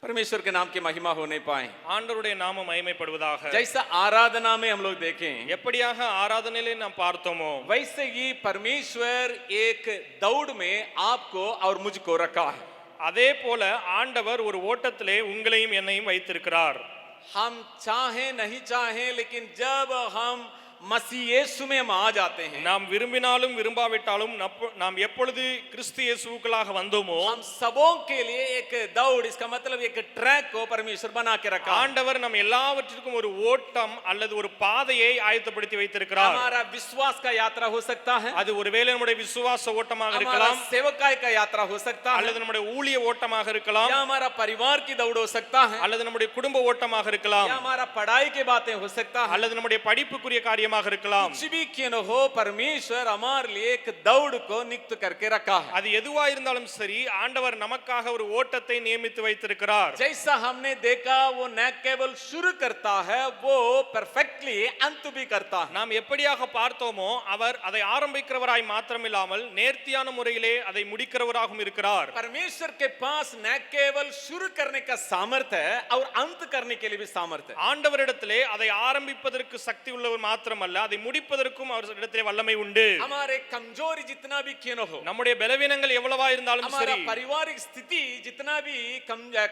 परमेश्वर के नाम की महिमा होने पाए। ஆண்டவருடைய நாமம் மகிமைப்படுவதாக. जैसा आराधना में हम लोग देखें, எப்படியாக ஆராதனையிலே நாம் பார்த்தோமோ वैसे ही परमेश्वर एक दौड़ में आपको और मुझको रखा है। அதே போல ஆண்டவர் ஒரு ஓட்டத்திலே உங்களையும் என்னையும் வைத்திருக்கிறார். हम चाहे नहीं चाहे, लेकिन जब हम मसीह यीशु में हम आ जाते हैं, நாம் விரும்பினாலும் விரும்பாவிட்டாலும் நாம் எப்பொழுது கிறிஸ்து இயேசுவுக்குள்ளாக வந்தோமோ हम सबों के लिए एक दौड़, इसका मतलब एक ट्रैक को परमेश्वर बना के रखा है। ஆண்டவர் நம் எல்லாவற்றிற்கும் ஒரு ஓட்டம் அல்லது ஒரு பாதையை ஆயத்தப்படுத்தி வைத்திருக்கிறார். हमारा विश्वास का यात्रा हो सकता है, அது ஒருவேளை நம்முடைய விசுவாச ஓட்டமாக हमारा இருக்கலாம், सेवकाई का यात्रा हो सकता है, அல்லது நம்முடைய ஊழிய ஓட்டமாக இருக்கலாம், या हमारा परिवार की दौड़ हो सकता है, அல்லது நம்முடைய குடும்ப ஓட்டமாக இருக்கலாம், या हमारा पढ़ाई की बातें हो सकता है। அல்லது நம்முடைய படிப்புக்குரிய காரியமாக இருக்கலாம். कुछ भी क्यों न हो, परमेश्वर हमारे लिए एक दौड़ को नियुक्त करके रखा है। அது எதுவா இருந்தாலும் சரி, ஆண்டவர் நமக்காக ஒரு ஓட்டத்தை நியமித்து வைத்திருக்கிறார். जैसा हमने देखा, वो न केवल शुरू करता है, वो परफेक्टली अंत भी करता है। நாம் எப்படியாக பார்த்தோமோ அவர் அதை ஆரம்பிக்கிறவராய் மாத்திரமில்லாமல் நேர்த்தியான முறையிலே அதை முடிக்கிறவராகவும் இருக்கிறார். परमेश्वर के पास न केवल शुरू करने का सामर्थ्य है और अंत करने के लिए भी सामर्थ्य है। ஆண்டவரிடத்திலே அதை ஆரம்பிப்பதற்கு சக்தி உள்ளவர் மாத்திரமல்ல, அதை முடிப்பதற்கும் அவரிடத்திலே வல்லமை உண்டு. हमारे कमजोरी जितना भी क्यों न हो, நம்முடைய பலவீனங்கள் எவ்வளவா இருந்தாலும் हमारा சரி, पारिवारिक स्थिति जितना भी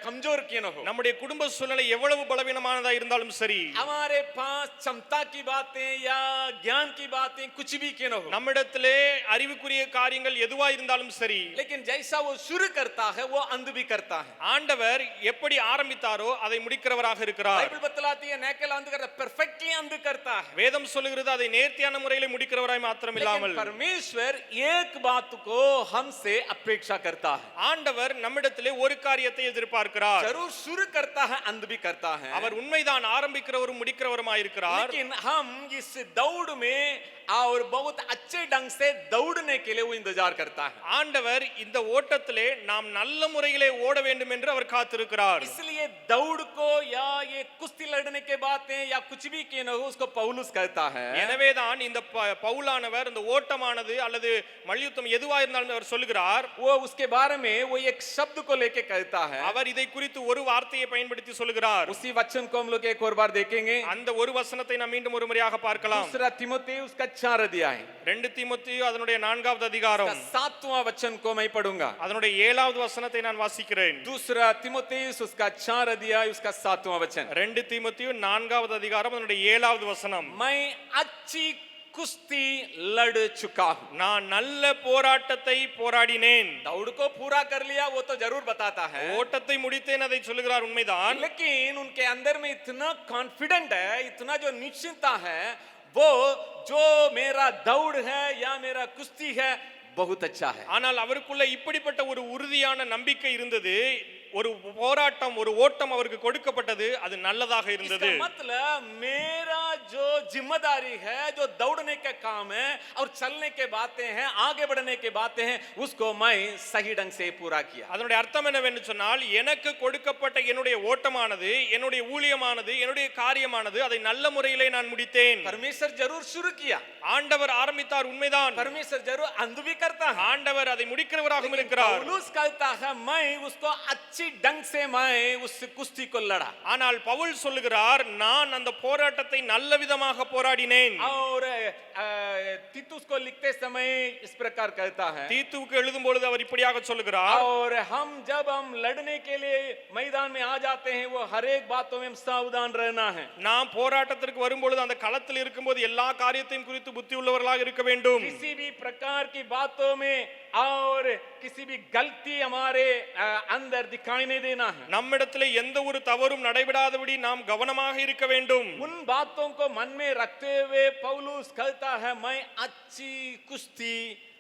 कमजोर क्यों न हो, நம்முடைய குடும்ப சூழ்நிலை எவ்வளவு பலவீனமானதா இருந்தாலும் சரி, हमारे पास क्षमता की बातें या ज्ञान की बातें कुछ भी क्यों न हो, நம்மிடத்திலே அறிவுக்குரிய காரியங்கள் எதுவா இருந்தாலும் சரி, लेकिन जैसा वो शुरू करता है वो अंत भी करता है। ஆண்டவர் எப்படி ஆரம்பித்தாரோ அதை முடிக்கிறவராக இருக்கிறார். बाइबल बतलाती है न केवल अंत करता, परफेक्टली अंत करता है। வேதம் சொல்லுகிறது அதை நேர்த்தியான முறையிலே முடிக்கிறவராய் மாத்திரமில்லாமல், लेकिन परमेश्वर एक बात को हमसे अपेक्षा करता है। ஆண்டவர் நம்மிடத்திலே ஒரு காரியத்தை எதிர்பார்க்கிறார். जरूर शुरू करता है, अंत भी करता है, அவர் உண்மைதான் ஆரம்பிக்கிறவரும் முடிக்கிறவருமாய் இருக்கிறார். लेकिन हम इस दौड़ में और बहुत अच्छे ढंग से दौड़ने के लिए वो इंतजार करता है। ஆண்டவர் இந்த ஓட்டத்திலே நாம் நல்ல முறையிலே ஓட வேண்டும் என்று அவர் காத்திருக்கிறார். इसलिए दौड़ को या ये कुश्ती लड़ने के बातें या कुछ भी क्यों न हो, उसको पौलुस कहता है। எனவேதான் இந்த பவுலானவர் இந்த ஓட்டமானது அல்லது மல்யுத்தம் எதுவா இருந்தாலும் அவர் சொல்லுகிறார், वो उसके बारे में वो एक शब्द को लेके कहता है। அவர் இதை குறித்து ஒரு வார்த்தையை பயன்படுத்தி சொல்லுகிறார். उसी वचन को हम लोग एक और बार देखेंगे। அந்த ஒரு வசனத்தை நாம் மீண்டும் ஒரு முறையாக பார்க்கலாம். दूसरा तिमोथी उसका 4 अध्याय, 2 தீமோத்தேயு அதனுடைய 4வது அதிகாரம், 7वां वचन को मैं पढ़ूंगा। அதனுடைய 7வது வசனத்தை நான் வாசிக்கிறேன். दूसरा तिमोथी उसका 4 अध्याय उसका 7वां वचन। 2 தீமோத்தேயு 4வது அதிகாரம் அதனுடைய 7வது வசனம். मैं अच्छी कुश्ती लड़ चुका हूं, நான் நல்ல போராட்டத்தை போராடினேன். दौड़ को पूरा कर लिया वो तो जरूर बताता है, ஓட்டத்தை முடித்தேன் அதை சொல்லுகிறார், உண்மைதான். लेकिन उनके अंदर में इतना कॉन्फिडेंट है, इतना जो निश्चिंता है, वो जो मेरा दौड़ है या मेरा कुश्ती है बहुत अच्छा है। ஆனால் அவருக்குள்ள இப்படிப்பட்ட ஒரு உறுதியான நம்பிக்கை இருந்தது, ஒரு போராட்டம் ஒரு ஓட்டம் அவருக்கு கொடுக்கப்பட்டது, அது நல்லதாக இருந்தது. इसका मतलब मेरा जो जिम्मेदारी है, जो दौड़ने का काम है और चलने के बातें हैं, आगे बढ़ने के बातें हैं, उसको मैं सही ढंग से पूरा किया। அதனுடைய அர்த்தம் என்னவென்று சொன்னால், எனக்கு கொடுக்கப்பட்ட என்னுடைய ஓட்டமானது, என்னுடைய ஊழியமானது, என்னுடைய காரியமானது, அதை நல்ல முறையிலே நான் முடித்தேன். परमेश्वर जरूर शुरू किया, ஆண்டவர் ஆரம்பித்தார், உண்மைதான். परमेश्वर जरूर अंत भी करता है। ஆண்டவர் அதை முடிக்கிறவராகவும் இருக்கிறார். पौलुस कहता है मैं उसको अच्छी ढंग से मैं उस कुश्ती को लड़ा, ஆனால் பவுல் சொல்லுகிறார், நான் அந்த போராட்டத்தை நல்ல விதமாக போராடினேன். और तीतुस को लिखते समय इस प्रकार कहता है, தீத்துவுக்கு எழுதும் பொழுது அவர் இப்படியாக சொல்லுகிறார், और जब हम लड़ने के लिए मैदान में आ जाते हैं, वो हर एक बातों में हम सावधान रहना है। நாம் போராட்டத்திற்கு வரும்பொழுது அந்த களத்தில் இருக்கும்போது எல்லா காரியத்தையும் குறித்து புத்தி உள்ளவர்களாக இருக்க வேண்டும். किसी भी प्रकार की बातों में और किसी भी गलती हमारे अंदर दिखाई नहीं देना है। நம்மிடத்திலே எந்த ஒரு தவறும் நடைபெறாதபடி நாம் கவனமாக இருக்க வேண்டும். उन बातों को मन में रखते हुए पौलुस कहता है मैं अच्छी कुश्ती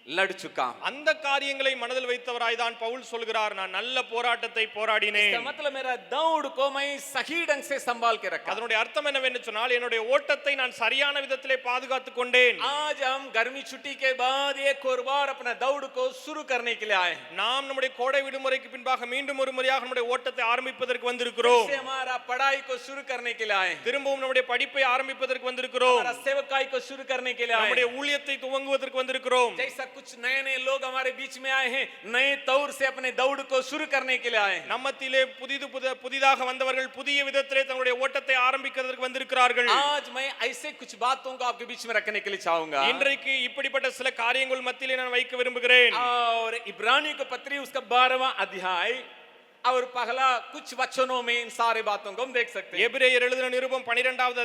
लड़ चुका हूं। அந்த காரியங்களை மனதில் வைத்தவராய் தான் பவுல் சொல்கிறார், நான் நல்ல போராட்டத்தை போராடினேன். इसका मतलब मेरा दौड़ को मैं सही ढंग से संभाल के रखा। அதனுடைய அர்த்தம் என்னவென்று சொன்னால், என்னுடைய ஓட்டத்தை நான் சரியான விதத்திலே பாதுகாத்துக் கொண்டேன். आज हम गर्मी छुट्टी के बाद एक और बार अपना दौड़ को शुरू करने के लिए आए हैं। நாம் நம்முடைய கோடை விடுமுறைக்கு பின்பாக மீண்டும் ஒரு முறையாக நம்முடைய ஓட்டத்தை ஆரம்பிப்பதற்கு வந்திருக்கிறோம். फिर से हमारा पढ़ाई को शुरू करने के लिए आए हैं, திரும்பவும் நம்முடைய படிப்பை ஆரம்பிப்பதற்கு வந்திருக்கிறோம். हमारा सेवकाई को शुरू करने के लिए आए நம்முடைய हैं। ஊழியத்தை துவங்குவதற்கு வந்திருக்கிறோம். जैसा कुछ नए नए लोग हमारे बीच में आए हैं, नए तौर से अपने दौड़ को शुरू करने के लिए आए हैं। நம்மத்திலே புதிதாக வந்தவர்கள் புதிய விதத்திலே தங்களுடைய ஓட்டத்தை ஆரம்பிக்கிறதுக்கு வந்திருக்கிறார்கள். आज मैं ऐसे कुछ बातों को आपके बीच में रखने के लिए चाहूंगा। இன்றைக்கு இப்படிப்பட்ட சில காரியங்கள் மத்தியிலே நான் வைக்க விரும்புகிறேன். और इब्रानियों की पत्री उसका 12वां अध्याय और पहला कुछ वचनों में इन सारे बातों को हम देख सकते हैं। எபிரேயர் எழுதின நிருபம் 12வது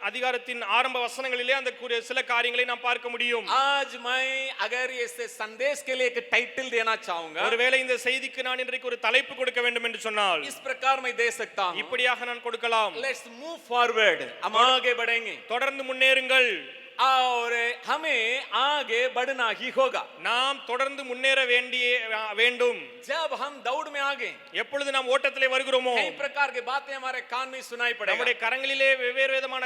அதிகாரத்தின் ஆரம்ப வசனங்களிலே அந்த சில காரியங்களை நாம் பார்க்க முடியும். आज मैं अगर ये संदेश के लिए एक टाइटल देना चाहूंगा, ஒருவேளை இந்த செய்திக்கு நான் இன்றைக்கு ஒரு தலைப்பு கொடுக்க வேண்டும் என்று சொன்னால் इस प्रकार मैं दे सकता हूं। இப்படியாக நான் கொடுக்கலாம். लेट्स मूव फॉरवर्ड, हम आगे बढ़ेंगे தொடர்ந்து முன்னேறுங்கள். और हमें आगे बढ़ना ही होगा। நாம் தொடர்ந்து முன்னேற வேண்டும். जब हम दौड़ में आगे எப்பொழுது நாம் ஓட்டத்திலே வருகிறோமோ कई प्रकार की बातें हमारे कान में सुनाई पड़ेगा। நம்முடைய கரங்களிலே வெவ்வேறு விதமான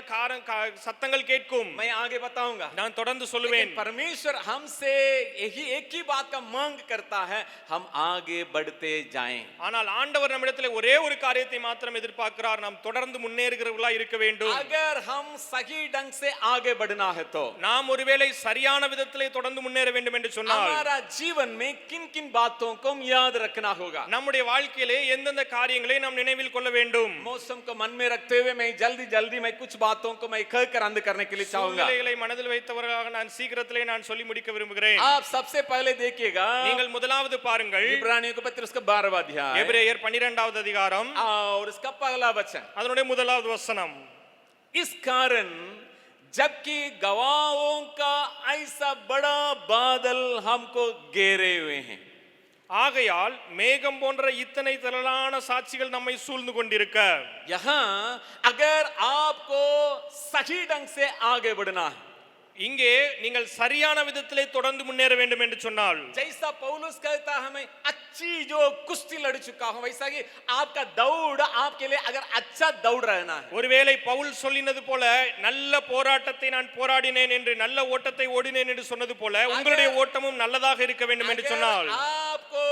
சத்தங்கள் கேட்கும். मैं आगे बताऊंगा, நான் தொடர்ந்து சொல்லுவேன். परमेश्वर हमसे यही एक ही बात का मांग करता है, हम आगे बढ़ते जाएं। ஆனால் ஆண்டவர் நம்மிடத்திலே ஒரே ஒரு காரியத்தை மாத்திரம் எதிர்பார்க்கிறார், நாம் தொடர்ந்து முன்னேறுகிறவர்களா இருக்க வேண்டும். अगर हम सही ढंग से आगे बढ़ना है तो நாம் ஒருவேளை சரியான விதத்திலே தொடர்ந்து முன்னேற வேண்டும் என்று சொன்னால் हमारा जीवन में किन किन बातों को हम याद रखना होगा। நம்முடைய வாழ்க்கையிலே எந்தெந்த காரியங்களை நாம் நினைவில் கொள்ள வேண்டும். मौसम को मन में रखते हुए मैं जल्दी मैं कुछ बातों को मैं कहकर अंत करने के लिए चाहूंगा। சூழ்நிலைகளை மனதில் வைத்தவர்களாக நான் சீக்கிரத்திலே நான் சொல்லி முடிக்க விரும்புகிறேன். आप सबसे पहले देखिएगा, நீங்கள் முதலாவது பாருங்கள் इब्रानियों के पत्र उसका 12वां अध्याय எபிரேயர் 12வது அதிகாரம் और उसका पहला वचन। அதனுடைய முதலாவது வசனம். इस कारण जबकि गवाहों का ऐसा बड़ा बादल हमको घेरे हुए हैं, ஆகையால் மேகம் போன்ற இத்தனை திரளான சாட்சிகள் நம்மை சூழ்ந்து கொண்டிருக்க, यहाँ अगर आपको सही ढंग से आगे बढ़ना है, இங்கே நீங்கள் சரியான விதத்திலே தொடர்ந்து முன்னேற வேண்டும் என்று சொன்னால், जैसा पौलुस कहता है मैं अच्छी जो कुश्ती लड़ चुका हूं, वैसा कि आपका दौड़ आपके लिए अगर अच्छा दौड़ रहना है, ஒருவேளை பவுல் சொல்லினது போல நல்ல போராட்டத்தை நான் போராடினேன் என்று, நல்ல ஓட்டத்தை ஓடினேன் என்று சொன்னது போல உங்களுடைய ஓட்டமும் நல்லதாக இருக்க வேண்டும் என்று சொன்னால், आपको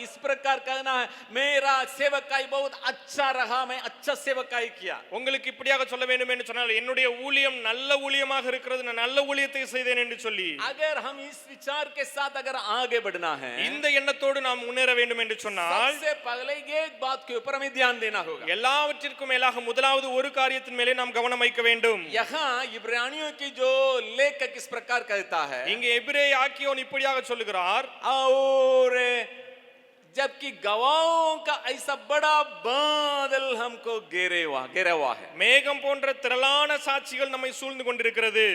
इस प्रकार कहना है मेरा सेवकाई बहुत अच्छा रहा, मैं अच्छा सेवकाई किया, உங்களுக்கு இப்படியாக சொல்ல வேண்டும் என்று சொன்னால் என்னுடைய ஊழியம் நல்ல ஊழியமாக இருக்கிறது, நான் நல்ல ஊழியத்தை செய்தேன் என்று சொல்லி, अगर हम इस विचार के साथ अगर आगे बढ़ना है, இந்த எண்ணத்தோடு நாம் முன்னேற வேண்டும் என்று சொன்னால், सबसे पहले ये एक बात के ऊपर हमें ध्यान देना होगा। எல்லாவற்றிற்கும் மேலாக முதலாவது ஒரு காரியத்தின் மேலே நாம் கவனம் வைக்க வேண்டும். यहाँ इब्रानियों की जो लेखक इस प्रकार कहता है, இங்கே எபிரேய ஆக்கியோன் இப்படியாக சொல்லுகிறார், और जबकि गवाहों का ऐसा बड़ा बादल हमको घेरा हुआ है, மேகம் போன்ற திரளான சாட்சிகள் நம்மை சூழ்ந்து கொண்டிருக்கிறது.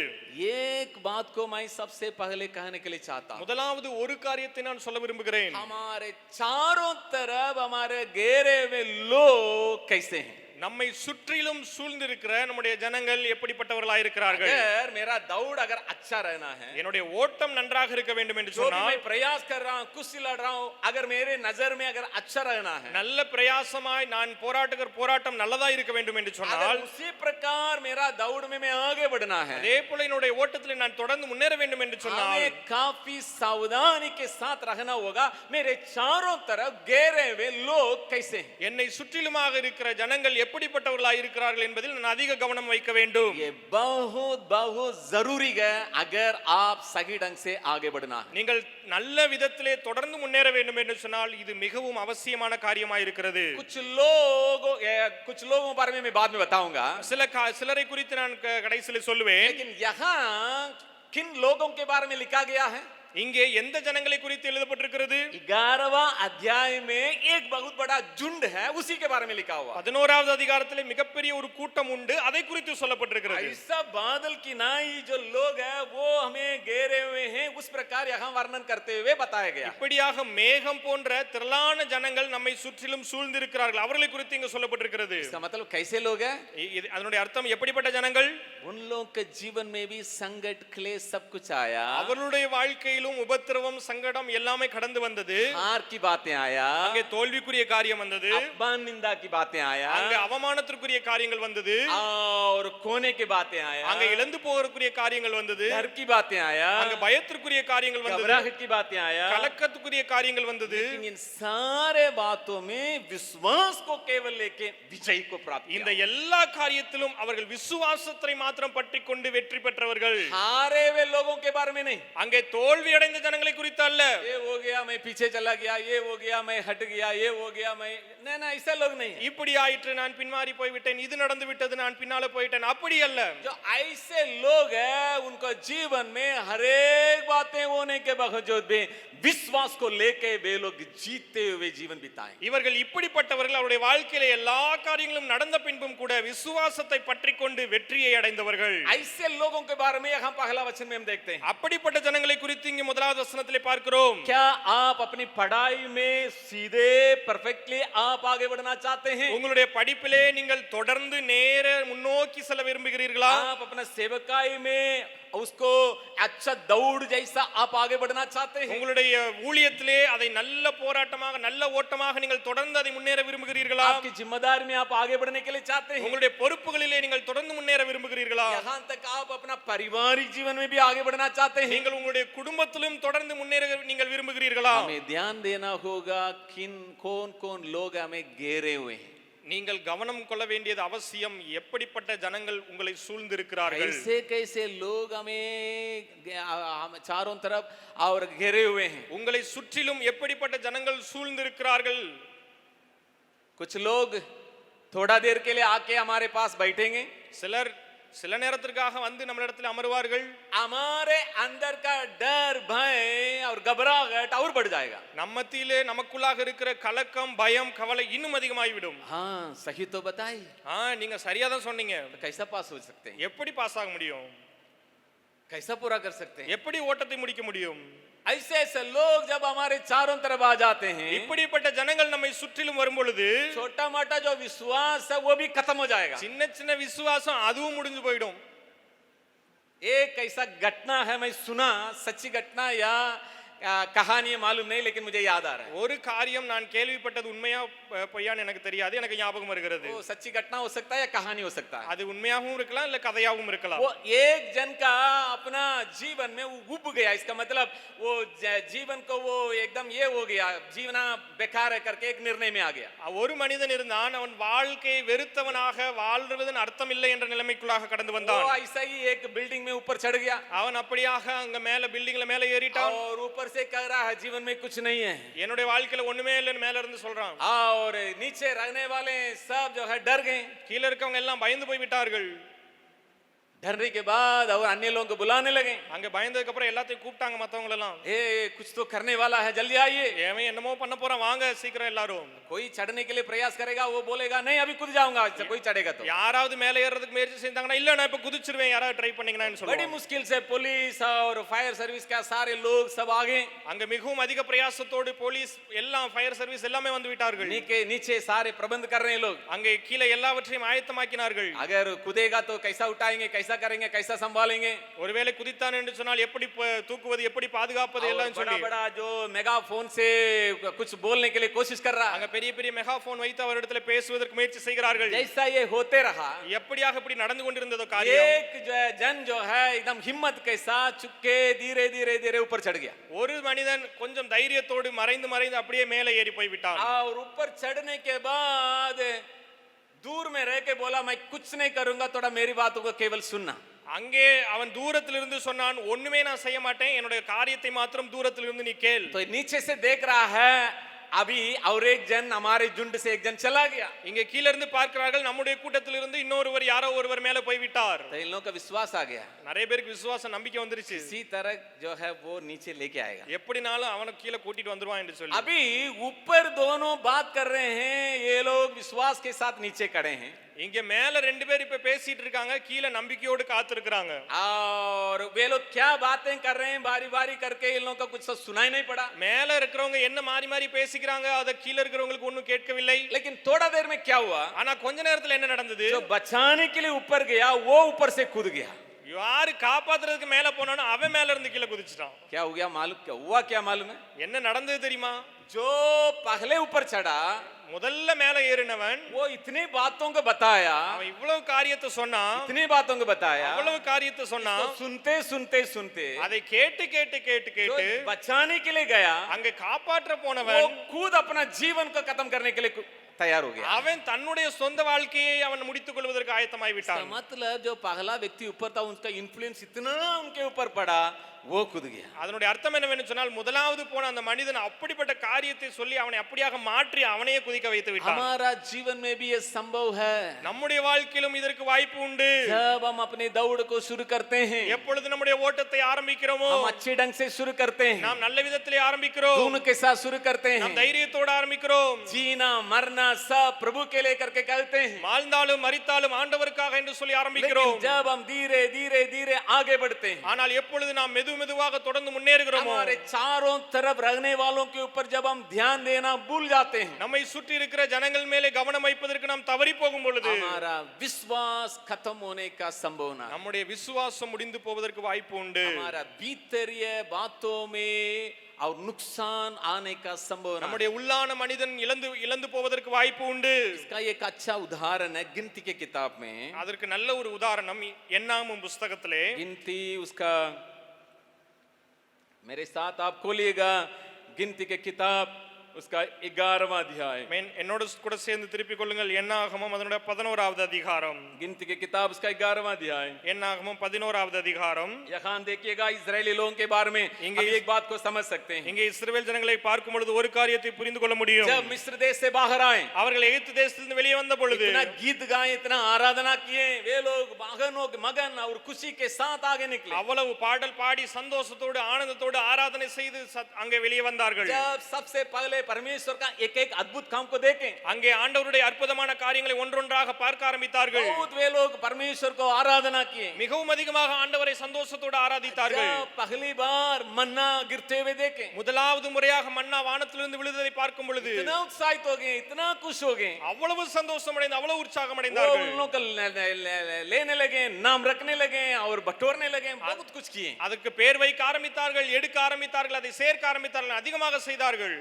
एक बात को मैं सबसे पहले कहने के लिए चाहता हूं, முதலாவது ஒரு காரியத்தை நான் சொல்ல விரும்புகிறேன். हमारे चारों तरफ हमारे घेरे हुए लोग कैसे हैं, நம்மை சுற்றிலும் சூழ்ந்திருக்கிற நம்முடைய ஜனங்கள் எப்படிப்பட்டவர்களாக இருக்கிறார்கள். अगर मेरा दौड़ अगर अच्छा रहना है, என்னுடைய ஓட்டம் நன்றாக இருக்க வேண்டும் என்று जो भी சொன்னால், मैं प्रयास कर रहा हूं, कुश्ती लड़ रहा हूं, अगर मेरे नजर में अगर अच्छा रहना है, நல்ல பிரயாசமாய் நான் போராட்டம் நல்லதா இருக்க வேண்டும் என்று अगर சொன்னால், उसी प्रकार मेरा दौड़ में मैं आगे बढ़ना है, அதே போல என்னுடைய ஓட்டத்தில் நான் தொடர்ந்து முன்னேற வேண்டும் என்று சொன்னால், हमें काफी सावधानी के साथ रहना होगा। मेरे चारों तरफ घेरे हुए लोग कैसे हैं, என்னை சுற்றிலுமாக இருக்கிற ஜனங்கள் எப்படிப்பட்டவர்களாக இருக்கிறார்கள் என்பதில் நான் அதிக கவனம் வைக்க வேண்டும். ये बहुत बहुत जरूरी है अगर आप सही ढंग से आगे बढ़ना है। நீங்கள் நல்ல விதத்திலே தொடர்ந்து முன்னேற வேண்டும் என்று சொன்னால் இது மிகவும் அவசியமான காரியமாக இருக்கிறது. कुछ लोगों बारे में मैं बाद में बताऊंगा, சிலரை குறித்து நான் கடைசியில் சொல்லுவேன். लेकिन यहाँ किन लोगों के बारे में लिखा गया है, இங்கே எந்த ஜனங்களை குறித்து எழுதப்பட்டிருக்கிறது? 11वां अध्याय में एक बहुत बड़ा झुंड है, उसी के बारे में लिखा हुआ। 11வது அதிகாரத்திலே மிகப்பெரிய ஒரு கூட்டம் உண்டு, அதை குறித்து சொல்லப்பட்டிருக்கிறது. ऐसा बादल की नाई जो लोग है वो हमें घेरे हुए हैं, उस प्रकार यहाँ वर्णन करते हुए बताया गया। இப்படியாக மேகம் போன்ற திரளான ஜனங்கள் நம்மை சுற்றிலும் சூழ்ந்திருக்கிறார்கள், அவர்களை குறித்து இங்கு சொல்லப்பட்டிருக்கிறது. इसका मतलब कैसे लोग हैं, அதனுடைய அர்த்தம் எப்படிப்பட்ட ஜனங்கள்? उन लोगों के जीवन में भी संकट क्लेश सब कुछ आया, அவர்களுடைய வாழ்க்கையிலும் உபத்திரவம் சங்கடம் எல்லாமே கடந்து வந்தது. हार की बातें आया, அங்கே தோல்விக்குரிய காரியம் வந்தது, अपमान निंदा की बातें आया, அங்கே அவமானத்திற்குரிய காரியங்கள் வந்தது, और खोने की बातें आया, அங்கே இழந்து போகிறதுக்குரிய காரியங்கள் வந்தது, डर की बातें आया, அங்கே பயத்திற்குரிய காரியங்கள் வந்தது, घबराहट की बातें आया, கலக்கத்துக்குரிய காரியங்கள் வந்தது. लेकिन इन सारे बातों में विश्वास को केवल लेके विजय को प्राप्त இந்த किया। எல்லா காரியத்திலும் அவர்கள் விசுவாசத்தை மாத்திரம் பற்றிக்கொண்டு வெற்றி பெற்றவர்கள். हारे हुए लोगों के बारे में नहीं, அங்கே தோல்வி தோல்வியடைந்த ஜனங்களை குறித்து அல்ல. ये हो गया मैं पीछे चला गया, ये हो गया मैं हट गया, ये हो गया मैं नहीं ना, ऐसा लोग नहीं है। இப்படி ஆயிற்று, நான் பின்மாறி போய்விட்டேன், இது நடந்து விட்டது, நான் பின்னால போயிட்டேன், அப்படி அல்ல. जो ऐसे लोग हैं उनको जीवन में हर एक बातें होने के बावजूद भी विश्वास को लेके वे लोग जीते हुए जीवन बिताएं। இவர்கள் இப்படிப்பட்டவர்கள் அவருடைய வாழ்க்கையில எல்லா காரியங்களும் நடந்த பின்பும் கூட விசுவாசத்தை பற்றிக்கொண்டு வெற்றியை அடைந்தவர்கள். ऐसे लोगों के बारे में यहाँ पहला वचन में हम देखते हैं। அப்படிப்பட்ட ஜனங்களை குறித்து இங்கே முதலாவது வசனத்திலே பார்க்கிறோம். क्या आप अपनी पढ़ाई में सीधे परफेक्टली आप आगे बढ़ना चाहते हैं? உங்களுடைய படிப்பிலே நீங்கள் தொடர்ந்து நேர முன்னோக்கி செல்ல விரும்புகிறீர்களா? आप अपना सेवकाई में उसको अच्छा दौड़ जैसा आप आगे बढ़ना चाहते हैं? உங்களுடைய ஊழியத்திலே அதை நல்ல போராட்டமாக நல்ல ஓட்டமாக நீங்கள் தொடர்ந்து அதை முன்னேற விரும்புகிறீர்களா? आपकी जिम्मेदारी में आप आगे बढ़ने के लिए चाहते हैं? உங்களுடைய பொறுப்புகளிலே நீங்கள் தொடர்ந்து முன்னேற விரும்புகிறீர்களா? यहाँ तक आप अपना पारिवारिक जीवन में भी आगे बढ़ना चाहते हैं? நீங்கள் உங்களுடைய குடும்பத்திலும் தொடர்ந்து முன்னேற நீங்கள் விரும்புகிறீர்களா? हमें ध्यान देना होगा किन कौन कौन लोग हमें घेरे हुए हैं। நீங்கள் கவனம் கொள்ள வேண்டியது அவசியம். எப்படிப்பட்ட ஜனங்கள் உங்களை சூழ்ந்திருக்கிறார்கள்? कैसे कैसे लोग हमें चारों तरफ और घेरे हुए हैं। உங்களை சுற்றிலும் எப்படிப்பட்ட ஜனங்கள் சூழ்ந்திருக்கிறார்கள்? कुछ लोग थोड़ा देर के लिए आके हमारे पास बैठेंगे, சிலர் சில நேரத்திற்காக வந்து நம்மிடத்தில் அமர்வார்கள். हमारे अंदर का डर भय और घबराहट और बढ़ जाएगा। நம்மத்திலே நமக்குள்ளாக இருக்கிற கலக்கம் பயம் கவலை இன்னும் அதிகமாகிவிடும். हाँ सही तो बताई, நீங்க சரியா தான் சொன்னீங்க. तो कैसा पास हो सकते हैं? எப்படி பாஸ் ஆக முடியும்? कैसा पूरा कर सकते हैं? எப்படி ஓட்டத்தை முடிக்க முடியும்? ऐसे ऐसे लोग जब हमारे चारों तरफ आ जाते हैं, இப்படிப்பட்ட ஜனங்கள் நம்மை சுற்றிலும் வரும் பொழுது छोटा मोटा जो विश्वास है वो भी खत्म हो जाएगा। சின்ன சின்ன விசுவாசம் அதுவும் முடிஞ்சு போயிடும். एक ऐसा घटना है, मैं सुना, सच्ची घटना या कहानी मालूम नहीं, लेकिन मुझे याद आ रहा है। ஒரு காரியம் நான் கேள்விப்பட்டது உண்மையா பொய்யான்னு எனக்கு தெரியாது, எனக்கு ஞாபகம் வருகிறது. वो सच्ची घटना हो सकता है या कहानी हो सकता है। அது உண்மையாகவும் இருக்கலாம் இல்ல கதையாகவும் இருக்கலாம். वो एक जन का अपना जीवन में वो उब गया, इसका मतलब वो जीवन को वो एकदम ये हो गया, जीवना बेकार है करके एक निर्णय में आ गया। ஒரு மனிதன் இருந்தான், அவன் வாழ்க்கையை வெறுத்தவனாக வாழ்வதன் அர்த்தம் இல்லை என்ற நிலைமைக்குள்ளாக கடந்து வந்தான். वो ऐसा ही एक बिल्डिंग में ऊपर चढ़ गया அவன் அப்படியாக அங்க மேல பில்டிங்ல மேல ஏறிட்டான். और ऊपर से कह रहा है जीवन में कुछ नहीं है, என்னுடைய வாழ்க்கையில ஒண்ணுமே இல்லைன்னு மேல இருந்து சொல்றான். और नीचे रहने वाले सब जो है डर गए। கீழ இருக்கவங்க எல்லாம் பயந்து போய் விட்டார்கள். डरने के बाद और अन्य लोगों को बुलाने लगे, அங்க பயந்ததுக்கு அப்புறம் எல்லாத்தையும் கூப்பிட்டாங்க மத்தவங்க எல்லாம். ए कुछ तो करने वाला है, जल्दी आइए। ஏவன் என்னமோ பண்ண போறான், வாங்க சீக்கிரம் எல்லாரும். कोई चढ़ने के लिए प्रयास करेगा, वो बोलेगा नहीं अभी कूद जाऊंगा, अच्छा कोई चढ़ेगा तो। யாராவது மேலே ஏறதுக்கு முயற்சி செஞ்சாங்கன்னா இல்ல நான் இப்ப குதிச்சிருவேன், யாராவது ட்ரை பண்ணீங்கன்னு बड़ी சொல்லுவாங்க. मुश्किल से पुलिस और फायर सर्विस का सारे लोग सब आगे, அங்க மிகவும் அதிக பிரயாசத்தோடு போலீஸ் எல்லாம் ஃபயர் சர்வீஸ் எல்லாமே வந்து விட்டார்கள். नीचे सारे प्रबंध कर रहे हैं लोग। அங்கே கீழே எல்லாவற்றையும் ஆயத்தமாக்கினார்கள். अगर कूदेगा तो कैसा उठाएंगे, कैसा करेंगे, कैसा संभालेंगे। ஒருவேளை குதித்தான் என்று சொன்னால் எப்படி தூக்குவது, எப்படி பாதுகாப்பது எல்லாம் बड़ा சொல்லி बड़ा जो मेगाफोन से कुछ बोलने के लिए कोशिश कर रहा அங்க है। பெரிய பெரிய மெகாபோன் வைத்து அவரிடத்துல பேசுவதற்கு முயற்சி செய்கிறார்கள். जैसा ये होते रहा, எப்படியாக இப்படி நடந்து கொண்டிருந்ததோ காரியம், एक जो है जन जो है एकदम हिम्मत के साथ चुपके धीरे धीरे धीरे ऊपर चढ़ गया। ஒரு மனிதன் கொஞ்சம் தைரியத்தோடு மறைந்து மறைந்து அப்படியே மேலே ஏறி போய் விட்டான். और ऊपर चढ़ने के बाद दूर में रह के बोला मैं कुछ नहीं करूंगा, थोड़ा मेरी बातों को केवल सुनना। அங்கே அவன் தூரத்திலிருந்து சொன்னான், ஒண்ணுமே நான் செய்ய மாட்டேன், என்னுடைய காரியத்தை மாத்திரம் தூரத்திலிருந்து நீ கேள். तो नीचे से देख रहा है, अभी और एक जन हमारे झुंड से एक जन चला गया। இங்க கீழ இருந்து பார்க்கிறார்கள், நம்முடைய கூட்டத்திலிருந்து இன்னொருவர் யாரோ ஒருவர் மேல போய் விட்டார். तो इन लोगों का विश्वास आ गया, நிறைய பேருக்கு விசுவாசம் நம்பிக்கை வந்துருச்சு, इसी तरह जो है वो नीचे लेके आएगा। எப்படினாலும் அவனை கீழே கூட்டிட்டு வந்துருவான் என்று சொல்லி. अभी ऊपर दोनों बात कर रहे हैं, ये लोग विश्वास के साथ नीचे खड़े हैं, இங்க மேல ரெண்டு பேர் இப்ப பேசிட்டு இருக்காங்க, கீழே நம்பிக்கையோடு காத்திருக்கிறாங்க. और वे लोग क्या बातें कर रहे हैं बारी बारी करके इन लोगों का कुछ तो सुनाई नहीं पड़ा। மேல இருக்கிறவங்க என்ன மாறி மாறி பேசிக்கிறாங்க, அத கீழ இருக்கிறவங்களுக்கு ஒண்ணும் கேட்கவில்லை. लेकिन थोड़ा देर में क्या हुआ, ஆனா கொஞ்ச நேரத்துல என்ன நடந்தது, जो बचाने के लिए ऊपर गया वो ऊपर से कूद गया। யாரு காப்பாத்துறதுக்கு மேல போனானோ அவன் மேல இருந்து கீழே குதிச்சிட்டான். क्या हो गया मालूम, क्या हुआ क्या मालूम है? என்ன நடந்தது தெரியுமா? जो पहले ऊपर चढ़ा முதல்ல மேல ஏறினவன் वो इतनी बातों को बताया, அவன் இவ்வளவு காரியத்தை சொன்னான், इतनी बातों को बताया, அவ்வளவு காரியத்தை சொன்னான். तो सुनते सुनते सुनते அதை கேட்டு கேட்டு கேட்டு जो கேட்டு बचाने के लिए गया அங்க காப்பாற்ற वो போனவன் खुद अपना जीवन को खत्म करने के लिए तैयार हो गया। அவன் தன்னுடைய சொந்த வாழ்க்கையை அவன் முடித்துக் கொள்வதற்கு ஆயத்தமாய் इसका விட்டான். मतलब जो पहला व्यक्ति ऊपर था उसका इन्फ्लुएंस इतना उनके ऊपर पड़ा, वो कूद गया। அதனுடைய அர்த்தம் என்னவென்று சொன்னால் முதலாவது போன அந்த மனிதன் அப்படிப்பட்ட காரியத்தை சொல்லி அவனை அப்படியாக மாற்றி அவனையே குதிக்க வைத்து விட்டான். हमारा जीवन में भी ये संभव है। நம்முடைய வாழ்க்கையிலும் இதற்கு வாய்ப்பு உண்டு. जब हम अपने दौड़ को शुरू करते हैं, எப்பொழுது நம்முடைய ஓட்டத்தை ஆரம்பிக்கிறோமோ, हम अच्छे ढंग से शुरू करते हैं, நாம் நல்ல விதத்திலே ஆரம்பிக்கிறோம், गुण के साथ शुरू करते நாம் हैं, தைரியத்தோடு ஆரம்பிக்கிறோம், जीना मरना सब प्रभु के लिए करके करते हैं, வாழ்ந்தாலும் மரித்தாலும் ஆண்டவருக்காக என்று சொல்லி लेकिन ஆரம்பிக்கிறோம். जब हम धीरे धीरे धीरे आगे बढ़ते हैं, ஆனால் எப்பொழுது நாம் மெதுவாக தொடர்ந்து முன்னேறுகிறோமோ, हमारे चारों तरफ रहने वालों के ऊपर जब हम ध्यान देना भूल जाते हैं, நம்மை சுற்றி இருக்கிற ஜனங்கள் மேலே கவனம் வைப்பதற்கு நாம் தவறி போகும் பொழுது हमारा विश्वास खत्म होने का संभावना, நம்முடைய விசுவாசம் முடிந்து போவதற்கு வாய்ப்பு உண்டு. हमारा भीतरीय बातों में और नुकसान आने का संभावना। நம்முடைய உள்ளான மனிதன் இழந்து போவதற்கு வாய்ப்பு உண்டு. इसका एक अच्छा उदाहरण है गिनती के किताब में। அதற்கு நல்ல ஒரு உதாரணம் என்னாகும் புத்தகத்திலே. गिनती उसका मेरे साथ आप खोलिएगा, गिनती के किताब उसका 11वां अध्याय। என்னோட கூட சேர்ந்து திருப்பிக் கொள்ளுங்கள். என்னாகமம் அதனுடைய 11வது அதிகாரம். गिनती के किताब उसका 11वां अध्याय। என்னாகமம் 11வது அதிகாரம். यहाँ देखिएगा इजरायली लोगों के बारे में हम एक बात को समझ सकते हैं। இங்கே இஸ்ரவேல் ஜனங்களை பார்க்கும் பொழுது ஒரு காரியத்தை புரிந்து கொள்ள முடியும். जब मिस्र देश से बाहर आए, அவர்கள் எகிப்து தேசத்திலிருந்து வெளியே வந்த பொழுது इतना गीत गाए, इतना आराधना किए, वे लोग मगन और खुशी के साथ आगे निकले। அவ்வளவு பாடல் பாடி சந்தோஷத்தோடு ஆனந்தத்தோடு ஆராதனை செய்து அங்கே வெளியே வந்தார்கள். जब सबसे पहले परमेश्वर का एक एक अद्भुत काम को देखें, அங்கே ஆண்டவருடைய அற்புதமான காரியங்களை ஒன்றொன்றாக பார்க்க ஆரம்பித்தார்கள். बहुत वे लोग परमेश्वर को आराधना किए, மிகவும் அதிகமாக ஆண்டவரை சந்தோஷத்தோடு ஆராதித்தார்கள். जब पहली बार मन्ना गिरते हुए देखे, முதலாவது முறையாக மன்னா வானத்திலிருந்து விழுந்ததை பார்க்கும் பொழுது इतना उत्साहित हो गए, इतना खुश हो गए, அவ்வளவு சந்தோஷம் அடைந்து அவ்வளவு உற்சாகம் वो அடைந்தார்கள். उन लोगों को लेने लगे, नाम रखने लगे और बटोरने लगे, बहुत कुछ किए। அதுக்கு பேர் வைக்க ஆரம்பித்தார்கள், எடுக்க ஆரம்பித்தார்கள், அதை சேர்க்க ஆரம்பித்தார்கள், அதிகமாக செய்தார்கள்.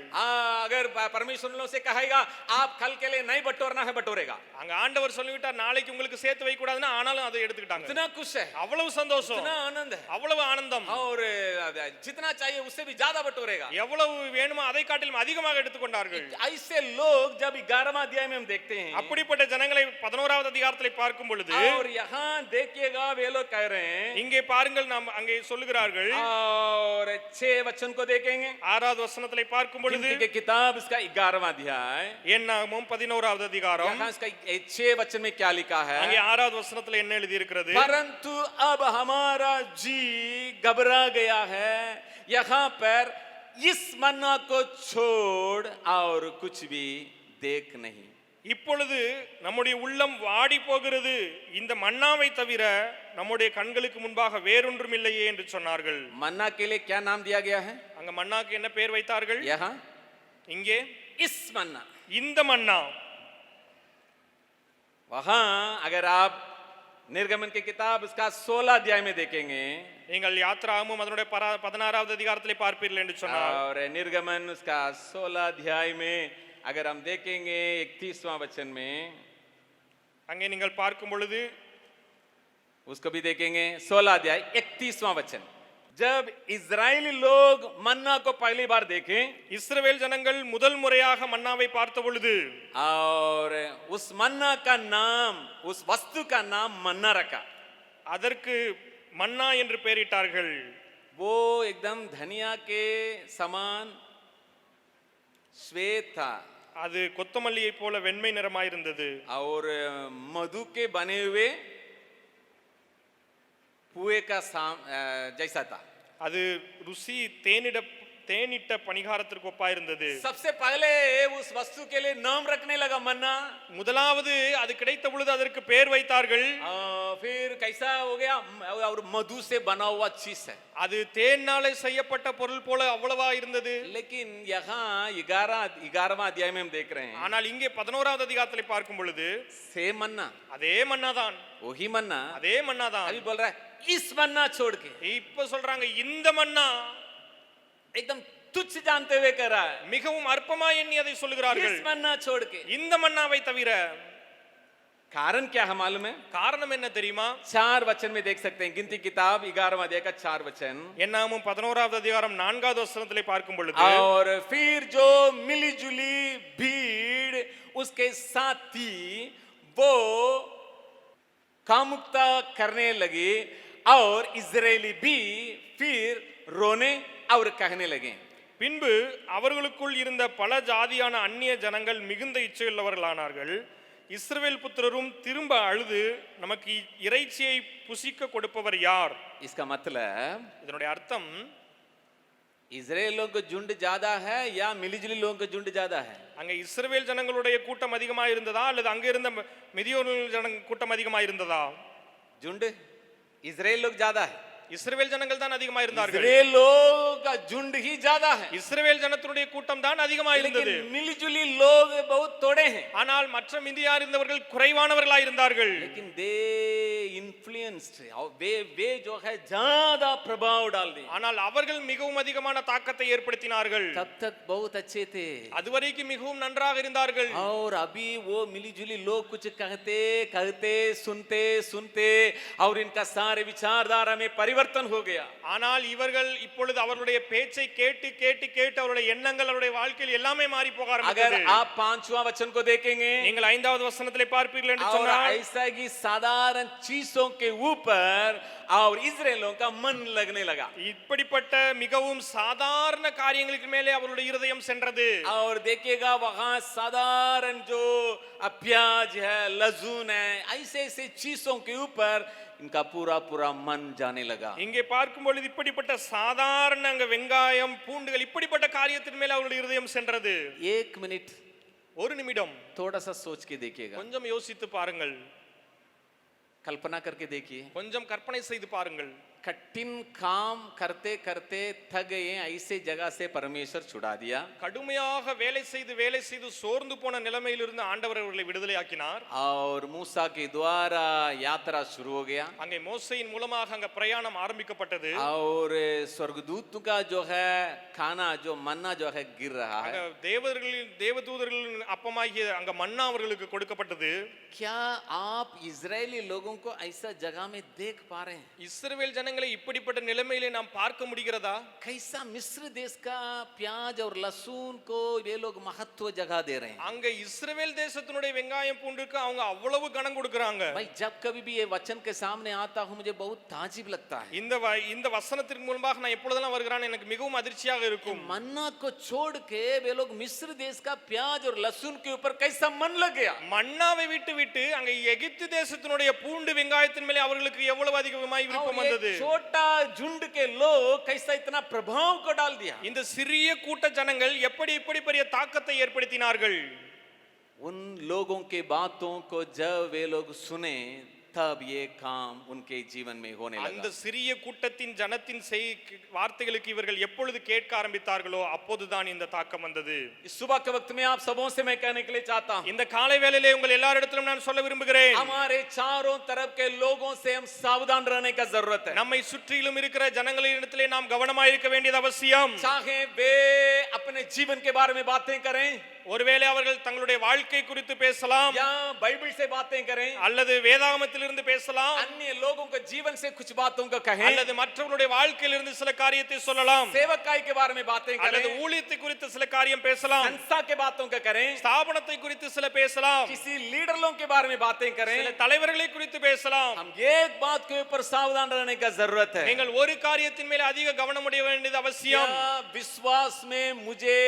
अगर परमेश्वर उन लोगों से कहेगा आप कल के लिए नहीं बटोरना है, बटोरेगा। அங்க ஆண்டவர் சொல்லிவிட்டார் நாளைக்கு உங்களுக்கு சேர்த்து வைக்க கூடாதுன்னா, ஆனாலும் அதை எடுத்துக்கிட்டாங்க. इतना खुश है, அவ்வளவு சந்தோஷம், इतना आनंद है, அவ்வளவு ஆனந்தம். और जितना चाहिए उससे भी ज्यादा बटोरेगा। எவ்வளவு வேணுமோ அதை காட்டிலும் அதிகமாக எடுத்துக்கொண்டார்கள். ऐसे लोग जब 11वां अध्याय में हम देखते हैं, அப்படிப்பட்ட ஜனங்களை 11வது அதிகாரத்திலே பார்க்கும் பொழுது और यहाँ देखिएगा वे लोग कह रहे हैं, இங்கே பாருங்கள், நாம் அங்கே சொல்லுகிறார்கள். और 6 वचन को देखेंगे, 6வது வசனத்திலே பார்க்கும் பொழுது गिनती के किताब इसका 11वां अध्याय, என்னாகமம் 11வது அதிகாரம். यहाँ इसका 6 वचन में क्या लिखा है? அங்கே 6வது வசனத்திலே என்ன எழுதி இருக்கிறது? परंतु अब हमारा जी घबरा गया है, यहाँ पर इस मन्ना को छोड़ और कुछ भी देख नहीं। இப்பொழுது நம்முடைய உள்ளம் வாடி போகிறது, இந்த மன்னாவை தவிர நம்முடைய கண்களுக்கு முன்பாக வேறொன்றும் இல்லையே என்று சொன்னார்கள். मन्ना के लिए क्या नाम दिया गया है? அங்க மன்னாக்கு என்ன பேர் வைத்தார்கள்? यहाँ இங்கே इस मन्ना। இந்த மன்னா. वहां अगर आप निर्गमन की किताब उसका 16 अध्याय में देखेंगे, நீங்கள் யாத்ராகமம் அதனுடைய 16வது அதிகாரத்திலே பார்ப்பீர்கள் என்று சொன்னார். और निर्गमन उसका 16 अध्याय में अगर हम देखेंगे 31वां वचन में, அங்கே நீங்கள் பார்க்கும் பொழுது उसको भी देखेंगे 16 अध्याय 31वां वचन। जब इजरायली लोग मन्ना को पहली बार देखे, இஸ்ரவேல் ஜனங்கள் முதல் முறையாக மன்னாவை பார்த்த பொழுது और उस मन्ना का नाम, उस वस्तु का नाम मन्ना रखा। அதற்கு மன்னா என்று பெயரிட்டார்கள். वो एकदम धनिया के समान श्वेत था, அது கொத்தமல்லியை போல வெண்மை நிறமாயிருந்தது. और मधु के बने हुए पुए का जैसा था। அது ருசி தேனிட்ட பணிகாரத்திற்கு ஒப்பாயிருந்தது. सबसे पहले उस वस्तु के लिए नाम रखने लगा मन्ना, முதலாவது அது கிடைத்த பொழுது அதற்கு பெயர் வைத்தார்கள். फिर कैसा हो गया, और मधु से बना हुआ चीज है, அது தேனாலே செய்யப்பட்ட பொருள் போல அவ்வளவா இருந்தது. लेकिन यहाँ 11वां अध्याय में हम देख रहे हैं, ஆனால் இங்கே 11வது அதிகாரத்திலே பார்க்கும் பொழுது सेम मन्ना, அதே மன்னா தான், वही मन्ना அதே மன்னா தான். अभी बोल रहा है इस मन्ना छोड़ के, இப்ப சொல்றாங்க இந்த மன்னா एकदम तुच्छ जानते हुए कह रहा है, மிகவும் அற்பமா எண்ணி அதை சொல்லுகிறார்கள். इस मन्ना छोड़ के। இந்த மன்னாவை தவிர कारण क्या है मालूम है? காரணம் என்ன தெரியுமா? 4 वचन में देख सकते हैं, गिनती किताब 11वां अध्याय का 4 वचन। என்னாகமம் 11வது அதிகாரம் 4வது வசனத்திலே பார்க்கும் பொழுது, और फिर जो मिली जुली भीड़ उसके साथी वो कामुकता करने लगे, और इजरायली भी फिर रोने और कहने लगे। பின்பு அவர்களுக்குள் இருந்த பல ஜாதியான அந்நிய ஜனங்கள் மிகுந்த இச்சையுள்ளவர்களானார்கள். இஸ்ரவேல் புத்திரரும் திரும்ப அழுது, நமக்கு இறைச்சியை புசிக்க கொடுப்பவர் யார்? इसका मतलब இதனுடைய அர்த்தம், इजराइल लोगों का झुंड ज्यादा है या मिलीजुली लोगों का झुंड ज्यादा है? அங்க இஸ்ரவேல் ஜனங்களுடைய கூட்டம் அதிகமா இருந்ததா அல்லது அங்க இருந்த மிதியோன் கூட்டம் அதிகமா இருந்ததா? झुंड इजराइल लोग ज्यादा है। இஸ்ரவேல் ஜனங்கள் தான் அதிகமா இருந்தார்கள். इजराइल लोग का झुंड ही ज्यादा है, இஸ்ரவேல் ஜனத்துடைய கூட்டம் தான் அதிகமா இருந்தது. लेकिन मिलीजुली लोग बहुत थोड़े हैं। ஆனால் மற்ற மிதியார் இருந்தவர்கள் குறைவானவர்களாய் இருந்தார்கள். लेकिन दे इन्फ्लुएंस्ड, वे जो है ज्यादा प्रभाव डाल दिए। ஆனால் அவர்கள் மிகவும் அதிகமான தாக்கத்தை ஏற்படுத்தினார்கள். तब तक बहुत अच्छे थे அதுவரைக்கும் மிகவும் நன்றாக இருந்தார்கள். और अभी वो मिलीजुली लोग कुछ कहते कहते सुनते सुनते और इनका सारे विचारधारा में परिवर्तन हो गया। ஆனால் இவர்கள் இப்பொழுது அவர்களுடைய பேச்சை கேட்டு கேட்டு கேட்டு அவருடைய எண்ணங்கள் அவருடைய வாழ்க்கையில் எல்லாமே மாறி போக अगर ஆரம்பித்தது. आप 5वां वचन को देखेंगे நீங்கள் 5வது வசனத்திலே பார்ப்பீர்கள் என்று और சொன்னால், ऐसा की साधारण चीजों के ऊपर और इजराइलों का मन लगने लगा இப்படிப்பட்ட மிகவும் சாதாரண காரியங்களுக்கு மேலே அவருடைய இருதயம் சென்றது. और देखिएगा वहां साधारण जो प्याज है, लहसुन है, ऐसे ऐसे चीजों के ऊपर इनका पूरा पूरा मन जाने लगा। இங்கே பார்க்கும் பொழுது இப்படிப்பட்ட சாதாரண அங்க வெங்காயம் பூண்டுகள் இப்படிப்பட்ட காரியத்தின் மேலே அவருடைய இருதயம் சென்றது. 1 मिनट ஒரு நிமிடம் थोड़ा सा सोच के देखिएगा, கொஞ்சம் யோசித்து பாருங்கள், कल्पना करके देखिए। கொஞ்சம் கற்பனை செய்து பாருங்கள். कठिन काम करते करते थक गए, ऐसे जगह से परमेश्वर छुड़ा दिया கடுமையாக வேலை செய்து சோர்ந்து போன நிலைமையிலிருந்து ஆண்டவர் அவர்களை விடுதலை ஆக்கினார். और मूसा के द्वारा यात्रा शुरू हो गया அங்கே மோசேயின் மூலமாக அங்க பிரயாணம் ஆரம்பிக்கப்பட்டது. और स्वर्गदूत का जो है खाना, जो मन्ना जो है गिर रहा அங்க है। தேவதூதர்களின் அப்பமாகிய அங்க மன்னா அவர்களுக்கு கொடுக்கப்பட்டது. क्या आप इजरायली लोगों को ऐसा जगह में देख पा रहे हैं? இஸ்ரவேல் ஜனங்களை இப்படிப்பட்ட நிலைமையிலே நாம் பார்க்க முடிகிறதா? कैसा मिस्र देश का प्याज और लहसुन को ये लोग महत्व जगह दे रहे हैं। அங்க இஸ்ரவேல் தேசத்தினுடைய வெங்காயம் பூண்டுக்கு அவங்க அவ்வளவு கனம் கொடுக்கறாங்க. भाई जब कभी भी ये वचन के सामने आता हूं मुझे बहुत ताज्जुब लगता है। இந்த வசனத்தின் மூலமாக நான் எப்பொழுதெல்லாம் வருகிறான் எனக்கு மிகவும் அதிர்ச்சியாக இருக்கும். मन्ना को छोड़ के वे लोग मिस्र देश का प्याज और लहसुन के ऊपर कैसा मन लग गया। மன்னாவை விட்டு அங்க எகிப்து தேசத்தினுடைய பூண்டு வெங்காயத்தின் மேலே அவர்களுக்கு எவ்வளவு அதிகமாய் விருப்பம் வந்தது. छोटा झुंड के लोग कैसा इतना प्रभाव को डाल दिया। இந்த சிறிய கூட்ட ஜனங்கள் எப்படி பெரிய தாக்கத்தை ஏற்படுத்தினார்கள். उन लोगों के बातों को जब वे लोग सुने तब ये काम उनके जीवन में होने அந்த लगा। சிறிய கூட்டத்தின் ஜனத்தின் வார்த்தைகளுக்கு இவர்கள் எப்பொழுது கேட்க ஆரம்பித்தார்களோ அப்போதுதான் இந்த தாக்கம் வந்தது. इस सुबह के वक्त में आप सबों से मैं कहने के लिए चाहता हूं, இந்த காலை வேளையிலே உங்கள் எல்லாரிடத்திலும் நான் சொல்ல விரும்புகிறேன், हमारे चारों तरफ के लोगों से हम सावधान रहने का जरूरत है। நம்மை சுற்றிலும் இருக்கிற ஜனங்களிடத்திலே நாம் கவனமாய் இருக்க வேண்டியது அவசியம். चाहे वे अपने जीवन के बारे में बातें करें ஒருவேளை அவர்கள் தங்களுடைய வாழ்க்கை குறித்து பேசலாம், या बाइबल से बातें करें, அல்லது வேதாகமத்திலிருந்து பேசலாம், अन्य लोगों के जीवन से कुछ बातों को कहें, அல்லது மற்றவர்களுடைய வாழ்க்கையிலிருந்து சில காரியத்தை சொல்லலாம், सेवकाई के बारे में बातें அல்லது करें, ஊழியத்தை குறித்து சில காரியம் பேசலாம், संस्था के बातों को करें, ஸ்தாபனத்தை குறித்து சில பேசலாம், किसी लीडरों के बारे में बातें சில करें। தலைவர்களை குறித்து பேசலாம். हम एक बात के ऊपर सावधान रहने का जरूरत है, நீங்கள் ஒரு காரியத்தின் மேலே அதிக கவனம் உடைய வேண்டியது அவசியம். क्या विश्वास में मुझे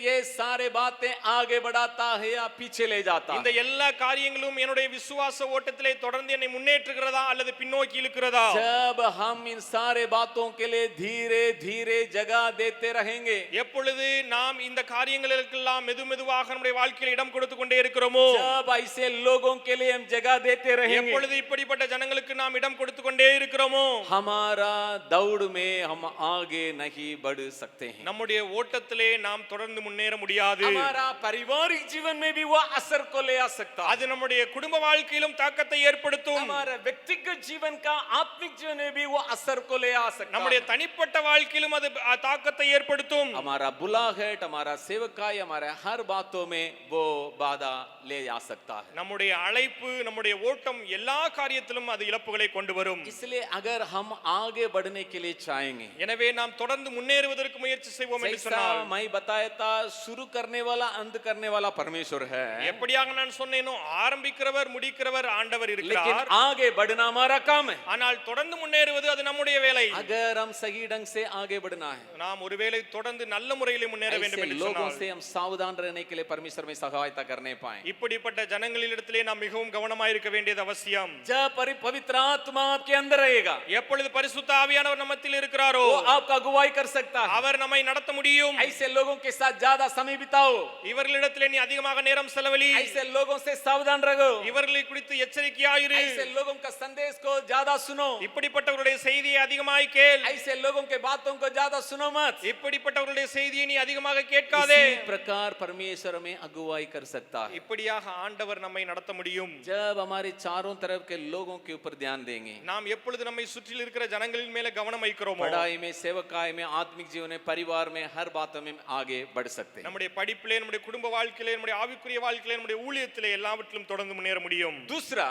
ये सारे बातें आगे बढ़ाता है या पीछे ले जाता இந்த है? எல்லா காரியங்களும் என்னுடைய விசுவாச ஓட்டத்திலே தொடர்ந்து என்னை முன்னேற்றுகிறதா அல்லது பின்னோக்கி இழுக்கிறதா? जब हम इन सारे बातों के लिए धीरे धीरे जगह देते रहेंगे, எப்பொழுது நாம் இந்த காரியங்களுக்கெல்லாம் மெதுவாக நம்முடைய வாழ்க்கையில் இடம் கொடுத்து கொண்டே இருக்கிறோமோ, जब ऐसे लोगों के लिए हम जगह देते रहेंगे, எப்பொழுது இப்படிப்பட்ட ஜனங்களுக்கு நாம் இடம் கொடுத்து கொண்டே இருக்கிறோமோ, हमारा दौड़ में हम आगे नहीं बढ़ सकते हैं। நம்முடைய ஓட்டத்திலே நாம் தொடர்ந்து முன்னேற முடியாது. हमारा पारिवारिक जीवन में भी वो असर को ले आ सकता है। அது நம்முடைய குடும்ப வாழ்க்கையிலும் தாக்கத்தை ஏற்படுத்தும். हमारा व्यक्तिगत जीवन का आत्मिक जीवन में भी वो असर को ले आ सकता நம்முடைய है। தனிப்பட்ட வாழ்க்கையிலும் அது தாக்கத்தை ஏற்படுத்தும். हमारा बुलाहट, हमारा सेवकाई, हमारे हर बातों में वो बाधा ले आ सकता है। நம்முடைய அழைப்பு, நம்முடைய ஓட்டம் எல்லா காரியத்திலும் அது இழப்புகளை கொண்டு வரும். इसलिए अगर हम आगे बढ़ने के लिए चाहेंगे, எனவே நாம் தொடர்ந்து முன்னேறுவதற்கு முயற்சி செய்வோம் என்று சொன்னால், मैं बताया था शुरू करने वाला अंत करने वाला परमेश्वर है, எப்படியாக நான் சொன்னேனோ ஆரம்பிக்கிறவர் முடிக்கிறவர் ஆண்டவர் लेकिन இருக்கிறார். இருக்கிறார். आगे बढ़ना हमारा काम है. ஆனால் தொடர்ந்து முன்னேறுவது அது நம்முடைய வேலை. अगर हम सही ढंग से आगे बढ़ना है, நாம் ஒருவேளை தொடர்ந்து நல்ல முறையில் முன்னேற வேண்டும் ऐसे என்று लोगों சொன்னால் से हम सावधान रहने के लिए परमेश्वर में सहायता करने पाए. இப்படிப்பட்ட ஜனங்களிடத்திலே நாம் மிகவும் கவனமாக இருக்க வேண்டியது அவசியம். जब पवित्र आत्मा आपके अंदर रहेगा, எப்பொழுது பரிசுத்த ஆவியானவர் நம்மத்தில் இருக்கிறாரோ वो आपका अगुवाई कर सकता है. அவர் நம்மை நடத்த முடியும். ऐसे लोगों के साथ ज्यादा समय बिताओ, இவர்களிடத்திலே நீ அதிகமாக நேரம் செலவழி. ऐसे लोगों से सावधान रहो, இவர்களை குறித்து எச்சரிக்கையாயிரு. ऐसे लोगों का संदेश को ज्यादा सुनो, இப்படிப்பட்டவருடைய செய்தியை அதிகமாய் கேள். ऐसे लोगों के बातों को ज्यादा सुनो मत. இப்படிப்பட்டவருடைய செய்தியை நீ அதிகமாக கேட்காதே. इसी प्रकार परमेश्वर में अगुवाई कर सकता है. இப்படியாக ஆண்டவர் நம்மை நடத்த முடியும். जब हमारे चारों तरफ के लोगों के ऊपर ध्यान देंगे, நாம் எப்பொழுது நம்மை சுற்றில் இருக்கிற ஜனங்களின் மேல கவனம் வைக்கிறோமோ पढ़ाई में, सेवकाई में, आत्मिक जीवन में, परिवार में, हर बातों में आगे बढ़ सकते हैं. நம்முடைய படிப்பிலே, நம்முடைய குடும்ப வாழ்க்கையிலே, நம்முடைய ஆவிக்குரிய வாழ்க்கையிலே, நம்முடைய ஊழியத்திலே எல்லாவற்றிலும் தொடர்ந்து முன்னேற முடியும். दूसरा,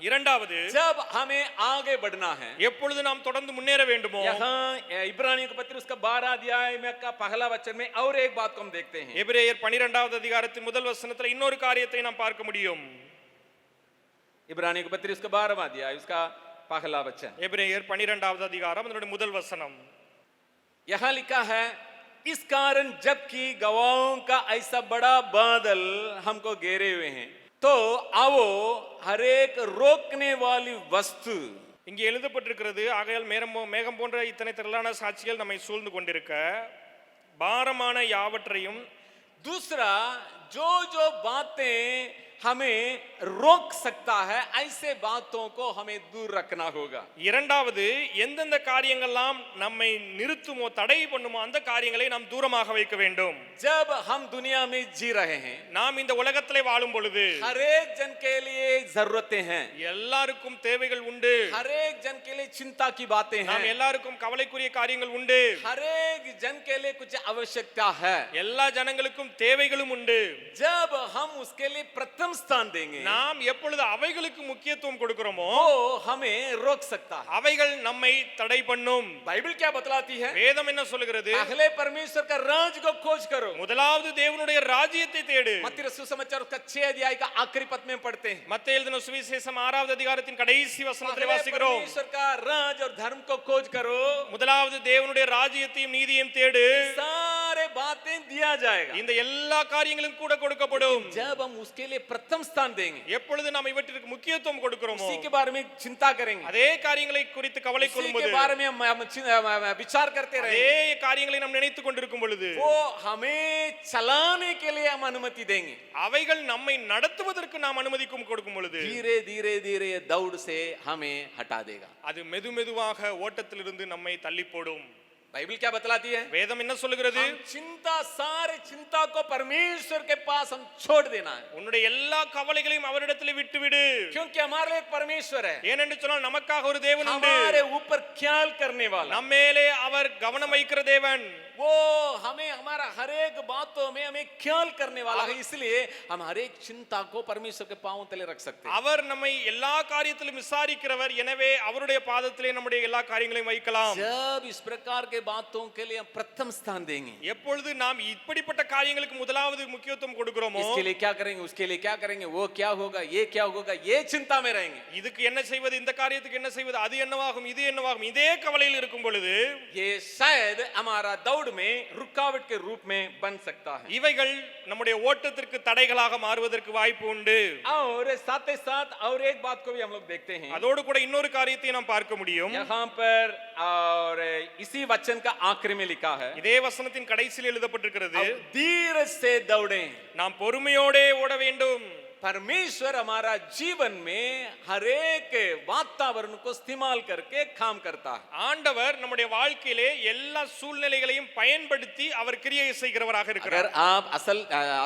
இரண்டாவது, जब हमें आगे बढ़ना है, எப்பொழுது நாம் தொடர்ந்து முன்னேற வேண்டுமோ यहाँ इब्रानियों के पत्र उसका 12 अध्याय में का पहला वचन में और एक बात को हम देखते हैं. எபிரேயர் 12வது அதிகாரத்தின் முதல் வசனத்துல இன்னொரு காரியத்தை நாம் பார்க்க முடியும். इब्रानियों के पत्र उसका 12वां अध्याय उसका पहला वचन. எபிரேயர் 12வது அதிகாரம் அதனுடைய முதல் वचனம். यहाँ लिखा है, इस कारण जबकि गवाहों का ऐसा बड़ा बादल हमको घेरे हुए हैं, तो आओ हर एक रोकने वाली वस्तु. இங்கே எழுதப்பட்டிருக்கிறது, ஆகையால் மேகம் போன்ற இத்தனை திரளான சாட்சிகள் நம்மை சூழ்ந்து கொண்டிருக்க பாரமான யாவற்றையும். दूसरा, जो जो बातें हमें रोक सकता है, ऐसे बातों को हमें दूर रखना होगा. இரண்டாவது, எந்தெந்த காரியங்கள்லாம் நம்மை நிறுத்துமோ, தடை பண்ணுமோ அந்த காரியங்களை நாம் தூரமாக வைக்க வேண்டும். जब हम दुनिया में जी रहे हैं, நாம் இந்த உலகத்திலே வாழும் பொழுது हर एक जन के लिए जरूरतें हैं, எல்லாருக்கும் தேவைகள் உண்டு. हर एक जन के लिए चिंता की बातें நாம் हैं, எல்லாருக்கும் கவலைக்குரிய காரியங்கள் உண்டு. हर एक जन के लिए कुछ आवश्यकता है. எல்லா ஜனங்களுக்கும் தேவைகளும் உண்டு. जब हम उसके लिए प्रथम स्थान देंगे, நாம் எப்பொழுது அவைகளுக்கு முக்கியத்துவம் கொடுக்கிறோமோ वो हमें रोक सकता है. அவைகள் நம்மை தடை பண்ணும். बाइबल क्या बतलाती है? வேதம் என்ன சொல்லுகிறது? पहले परमेश्वर का राज को खोज करो. முதலாவது தேவனுடைய ராஜ்யத்தை தேடு. मत्ती सुसमाचार उसका 6 अध्याय का आखिरी पद में पढ़ते हैं. மத்தேயு எழுதின சுவிசேஷம் 6வது அதிகாரத்தின் கடைசி வசனத்திலே पहले வாசிக்கிறோம். परमेश्वर का राज और धर्म को खोज करो, முதலாவது தேவனுடைய ராஜ்யத்தையும் நீதியையும் தேடு. सारे बातें दिया जाएगा. இந்த எல்லா காரியங்களும் கூட கொடுக்கப்படும். जब हम उसके लिए प्रथम स्थान देंगे, எப்பொழுது நாம் இவற்றிற்கு முக்கியத்துவம் கொடுக்கிறோமோ उसी के बारे में चिंता करेंगे, அதே காரியங்களை குறித்து கவலை उसी கொள்ளும்போது, के बारे में हम विचार करते அதே रहेंगे, காரியங்களை நாம் நினைத்துக் கொண்டிருக்கும் பொழுது वो हमें चलाने के लिए हम अनुमति देंगे. அவைகள் நம்மை நடத்துவதற்கு நாம் அனுமதிக்கும் கொடுக்கும் பொழுது धीरे धीरे धीरे दौड़ से हमें हटा देगा. அது மெதுமெதுவாக ஓட்டத்திலிருந்து நம்மை தள்ளி போடும். बाइबल क्या बतलाती है? வேதம் என்ன சொல்லுகிறது? हम चिंता, सारे चिंता को परमेश्वर के पास हम छोड़ देना है, உன்னுடைய எல்லா கவலைகளையும் அவரிடத்திலே விட்டுவிடு. क्योंकि हमारे लिए एक परमेश्वर है, ஏனென்று சொன்னால் நமக்காக ஒரு தேவன் உண்டு. हमारे ऊपर ख्याल करने वाला. நம்ம மேலே அவர் கவனம் வைக்கிற தேவன். वो हमें हमारा हर एक बातों में हमें ख्याल करने वाला है, इसलिए हम हर एक चिंता को परमेश्वर के पांवों तले रख सकते हैं. அவர் நம்மை எல்லா காரியத்திலும் விசாரிக்கிறவர். எனவே அவருடைய பாதத்திலே நம்முடைய எல்லா காரியங்களையும் வைக்கலாம். जब इस प्रकार के बातों के लिए हम प्रथम स्थान देंगे, எப்பொழுது நாம் இப்படிப்பட்ட காரியங்களுக்கு முதலாவது முக்கியத்துவம் கொடுக்கிறோமோ, इसके लिए क्या करेंगे, उसके लिए क्या करेंगे, वो क्या होगा, ये होगा, ये चिंता में रहेंगे, இதுக்கு என்ன செய்வது, இந்த காரியத்துக்கு என்ன செய்வது, அது என்னவாகும், இது என்னவாகும், இதே கவலையில் இருக்கும் பொழுது ये शायद हमारा दौड़ में रुकावट के रूप में बन सकता है. இவைகள் நம்முடைய ஓட்டத்திற்கு தடைகளாக மாறுவதற்கு வாய்ப்பு உண்டு. और साथ ही साथ और एक बात को भी हम लोग देखते हैं அதோடு கூட இன்னொரு காரியத்தை நாம் பார்க்க முடியும். यहाँ पर, और इसी वचन का आखिरी में लिखा है, இதே வசனத்தின் கடைசியில் எழுதப்பட்டிருக்கிறது, अब धीरज से दौड़ें. நாம் பொறுமையோடே ஓட வேண்டும். परमेश्वर हमारा जीवन में हर एक वातावरण को इस्तेमाल करके काम करता है. ஆண்டவர் நம்முடைய வாழ்க்கையிலே எல்லா சூழ்நிலைகளையும் பயன்படுத்தி அவர் கிரியை செய்கிறவராக अगर இருக்கிறார். आप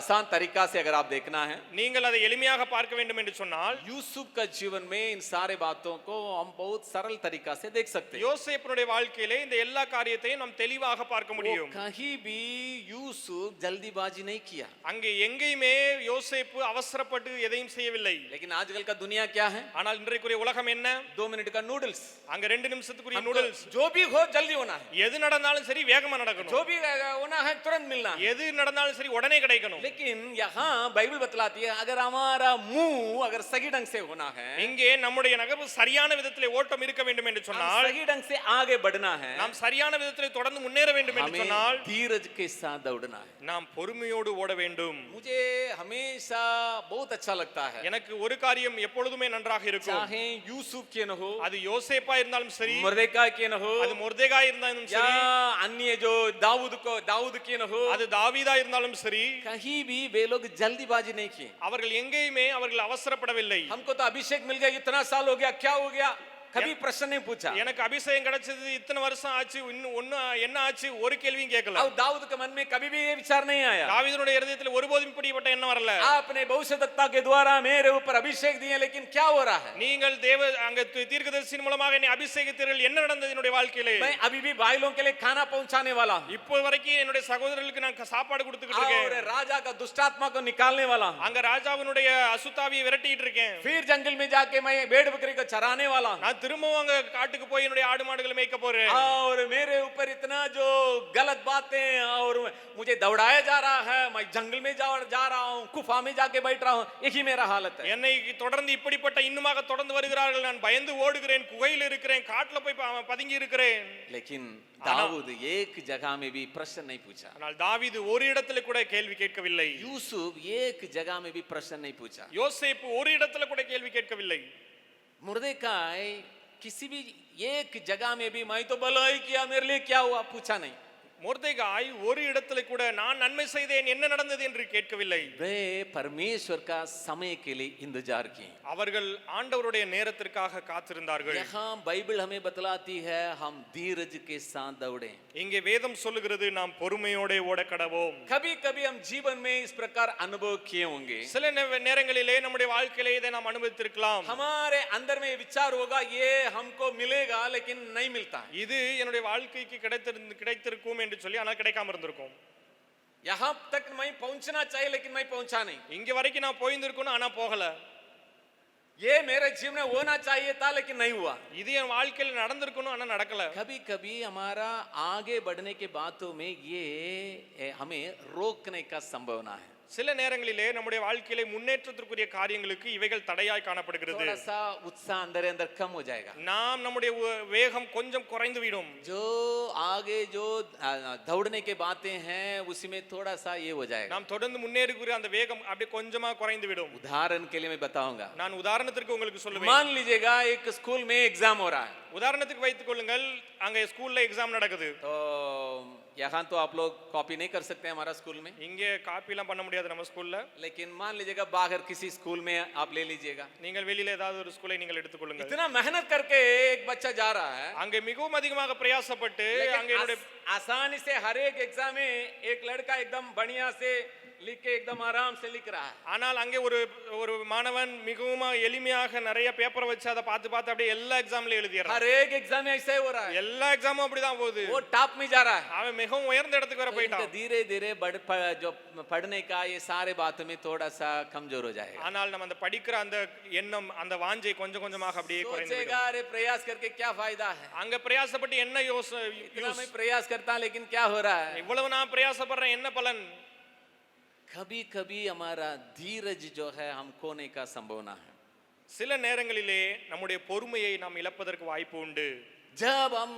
आसान तरीका से अगर आप देखना है, நீங்கள் அதை எளிமையாக பார்க்க வேண்டும் என்று சொன்னால், यूसुफ का जीवन में इन सारे बातों को हम बहुत सरल तरीका से देख सकते हैं. யோசேப்பினுடைய வாழ்க்கையிலே இந்த எல்லா காரியத்தையும் நாம் தெளிவாக பார்க்க वो முடியும். कहीं भी यूसुफ जल्दीबाजी नहीं किया. அங்கே எங்கேயுமே யோசேப்பு அவசரப்பட்டு ஆசைப்பட்டு எதையும் செய்யவில்லை. लेकिन आजकल का दुनिया क्या है? ஆனால் இன்றைக்குரிய உலகம் என்ன? 2 मिनट का नूडल्स, அங்க 2 நிமிஷத்துக்குரிய हमको நூடுல்ஸ். जो भी हो जल्दी होना है, எது நடந்தாலும் சரி வேகமா நடக்கணும். जो भी होना है तुरंत मिलना है। எது நடந்தாலும் சரி உடனே கிடைக்கணும். लेकिन यहाँ बाइबल बतलाती है अगर हमारा मुंह अगर सही ढंग से होना है, இங்கே நம்முடைய நகர்வு சரியான விதத்திலே ஓட்டம் இருக்க வேண்டும் என்று हम சொன்னால், सही ढंग से आगे बढ़ना है, நாம் சரியான விதத்திலே தொடர்ந்து முன்னேற வேண்டும் என்று हमें சொன்னால், धीरज के साथ दौड़ना है। நாம் பொறுமையோடு ஓட வேண்டும். मुझे हमेशा बहुत अच्छा लगता है, எனக்கு ஒரு காரியம் எப்பொழுதுமே நன்றாக இருக்கும். चाहे यूसुफ के न हो, அது யோசேப்பா இருந்தாலும் சரி, मुर्देकाई के न हो, அது மொர்தெகாய் இருந்தாலும் या சரி, अन्य जो दाऊद के न हो, அது தாவீதா இருந்தாலும் சரி, कहीं भी वे लोग जल्दीबाजी नहीं किए। அவர்கள் எங்கேயுமே அவர்கள் அவசரப்படவில்லை. हमको तो अभिषेक मिल गया, इतना साल हो गया, क्या हो गया, कभी प्रश्न नहीं पूछा। எனக்கு அபிஷேகம் கிடைச்சது இத்தனை வருஷம் ஆச்சு, இன்னும் ஒண்ணு என்ன ஆச்சு ஒரு கேள்வியும் கேட்கல. और दाऊद के मन में कभी भी ये विचार नहीं आया, தாவீதுடைய இதயத்தில் ஒருபோதும் இப்படிப்பட்ட எண்ணம் வரல. आपने भविष्यद्वक्ता के द्वारा मेरे ऊपर अभिषेक दिए, लेकिन क्या हो रहा है? நீங்கள் தேவ அங்க தீர்க்கதரிசியின் மூலமாக என்னை அபிஷேகித்தீர்கள், என்ன நடந்தது என்னுடைய வாழ்க்கையிலே? मैं अभी भी भाइयों के लिए खाना पहुंचाने वाला हूं, இப்போ வரைக்கும் என்னுடைய சகோதரர்களுக்கு நான் சாப்பாடு கொடுத்துக்கிட்டு और இருக்கேன். राजा का दुष्टात्मा को निकालने वाला हूं, அங்க ராஜாவினுடைய அசுத்தாவியை விரட்டிட்டு இருக்கேன். फिर जंगल में जाके मैं भेड़ बकरी को चराने वाला हूं, நான் திரும்பவும் अங்க காட்டுக்கு போய் என்னுடைய ஆடு மாடுகளை மேய்க்க போறேன். और मेरे ऊपर इतना जो गलत बातें और मुझे दौड़ाया जा रहा है, मैं जंगल में जा रहा हूं, गुफा में जाके बैठ रहा हूं, यही मेरा हालत है। என்னை தொடர்ந்து இப்படிப்பட்ட இன்னுமாக தொடர்ந்து வருகிறார்கள். நான் பயந்து ஓடுகிறேன், குகையில் இருக்கிறேன், காட்டுல போய் பதுங்கி இருக்கிறேன். लेकिन दाऊद एक जगह में भी प्रश्न नहीं पूछा, ஆனால் தாவீது ஒரு இடத்துல கூட கேள்வி கேட்கவில்லை. यूसुफ एक जगह में भी प्रश्न नहीं पूछा, யோசேப்பு ஒரு இடத்துல கூட கேள்வி கேட்கவில்லை. मुर्देकाई किसी भी एक जगह में भी मैं तो भलाई किया, मेरे लिए क्या हुआ, पूछा नहीं। மொர்தெகாய் ஒரு இடத்துல கூட நான் நன்மை செய்தேன், என்ன நடந்தது என்று கேட்கவில்லை. वे परमेश्वर का समय के लिए इंतजार किए। அவர்கள் ஆண்டவருடைய நேரத்திற்காக காத்திருந்தார்கள். यहाँ बाइबल हमें बतलाती है हम धीरज के साथ दौड़े। இங்கே வேதம் சொல்லுகிறது நாம் பொறுமையோட ஓட கடவோம். कभी कभी हम जीवन में इस प्रकार अनुभव किए होंगे, சில நேரங்களிலே நம்முடைய வாழ்க்கையிலே இதை நாம் அனுபவித்திருக்கலாம். हमारे अंदर में विचार होगा ये हमको मिलेगा लेकिन नहीं मिलता है, இது என்னுடைய வாழ்க்கைக்கு கிடைத்திருக்கும் என்று சொல்லி ஆனால் கிடைக்காம இருந்திருக்கும். यहाँ तक मैं पहुंचना चाहिए लेकिन मैं पहुंचा नहीं, இங்க வரைக்கும் நான் போயிருந்திருக்கணும் ஆனா போகல. ये मेरे जीवन में होना चाहिए था लेकिन नहीं हुआ। இது என் வாழ்க்கையில நடந்திருக்கணும் ஆனா நடக்கல. कभी कभी हमारा आगे बढ़ने के बातों में ये हमें रोकने का संभावना है। சில நேரங்களிலே நம்முடைய வாழ்க்கையிலே முன்னேற்றத்திற்குரிய காரியங்களுக்கு இவைகள் தடையாய் காணப்படுகிறது. थोड़ा सा उत्साह अंदर अंदर कम हो जाएगा, நாம் நம்முடைய வேகம் கொஞ்சம் குறைந்து விடும். जो आगे जो दौड़ने के बातें हैं उसमें थोड़ा सा ये हो जाएगा। நாம் தொடர்ந்து முன்னேறுகிற அந்த வேகம் அப்படியே கொஞ்சமா குறைந்து விடும். उदाहरण के लिए मैं बताऊंगा, நான் உதாரணத்திற்கு உங்களுக்கு சொல்லுவேன். मान लीजिएगा एक स्कूल में एग्जाम हो रहा है, உதாரணத்துக்கு வைத்துக் கொள்ளுங்கள், அங்க ஸ்கூல்ல எக்ஸாம் நடக்குது. तो यहाँ तो आप लोग कॉपी नहीं कर सकते हमारा स्कूल में, இங்கே காப்பி எல்லாம் பண்ண முடியாது நம்ம ஸ்கூல்ல. लेकिन मान लीजिएगा बाहर किसी स्कूल में आप ले लीजिएगा, நீங்கள் வெளியில ஏதாவது ஒரு ஸ்கூலை நீங்கள் எடுத்துக்கொள்ளுங்கள். इतना मेहनत करके एक बच्चा जा रहा है, அங்கே மிகவும் அதிகமாக பிரயாசப்பட்டு அங்கே என்னுடைய आसानी से हर एक एग्जाम में एक लड़का एकदम बढ़िया से लिख के एकदम आराम से लिख रहा है, ஆனால் அங்கே ஒரு மாணவன் மிகவும் எளிமையாக நிறைய பேப்பரை வச்சு அதை பார்த்து பார்த்து அப்படியே எல்லா எக்ஸாம்லயும் எழுதிறான். हर एक एग्जाम में ऐसा ही हो रहा है, எல்லா எக்ஸாமும் அப்படிதான் போகுது. वो टॉप में जा रहा है, அவன் மிகவும் உயர்ந்த இடத்துக்கு வர போயிட்டான். धीरे धीरे जो पढ़ने का ये सारे बातों में थोड़ा सा कमजोर हो जाएगा। ஆனால் நம்ம அந்த படிக்கிற அந்த எண்ணம் அந்த வாஞ்சை கொஞ்சம் கொஞ்சமாக அப்படியே குறைந்து விடும். सोचेगा अरे प्रयास करके क्या फायदा है, அங்க பிரயாசப்பட்டு என்ன इतना मैं प्रयास करता लेकिन क्या हो रहा है। இவ்வளவு நான் பிரயாசப்படுறேன் என்ன பலன்? कभी कभी हमारा धीरज जो है हम खोने का संभावना है। சில நேரங்களிலே நம்முடைய பொறுமையை நாம் இழப்பதற்கு வாய்ப்பு உண்டு. जब हम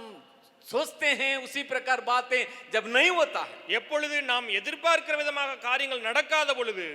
सोचते हैं उसी प्रकार बातें जब नहीं होता है, எப்பொழுது நாம் எதிர்பார்க்கிற விதமாக காரியங்கள் நடக்காத பொழுது.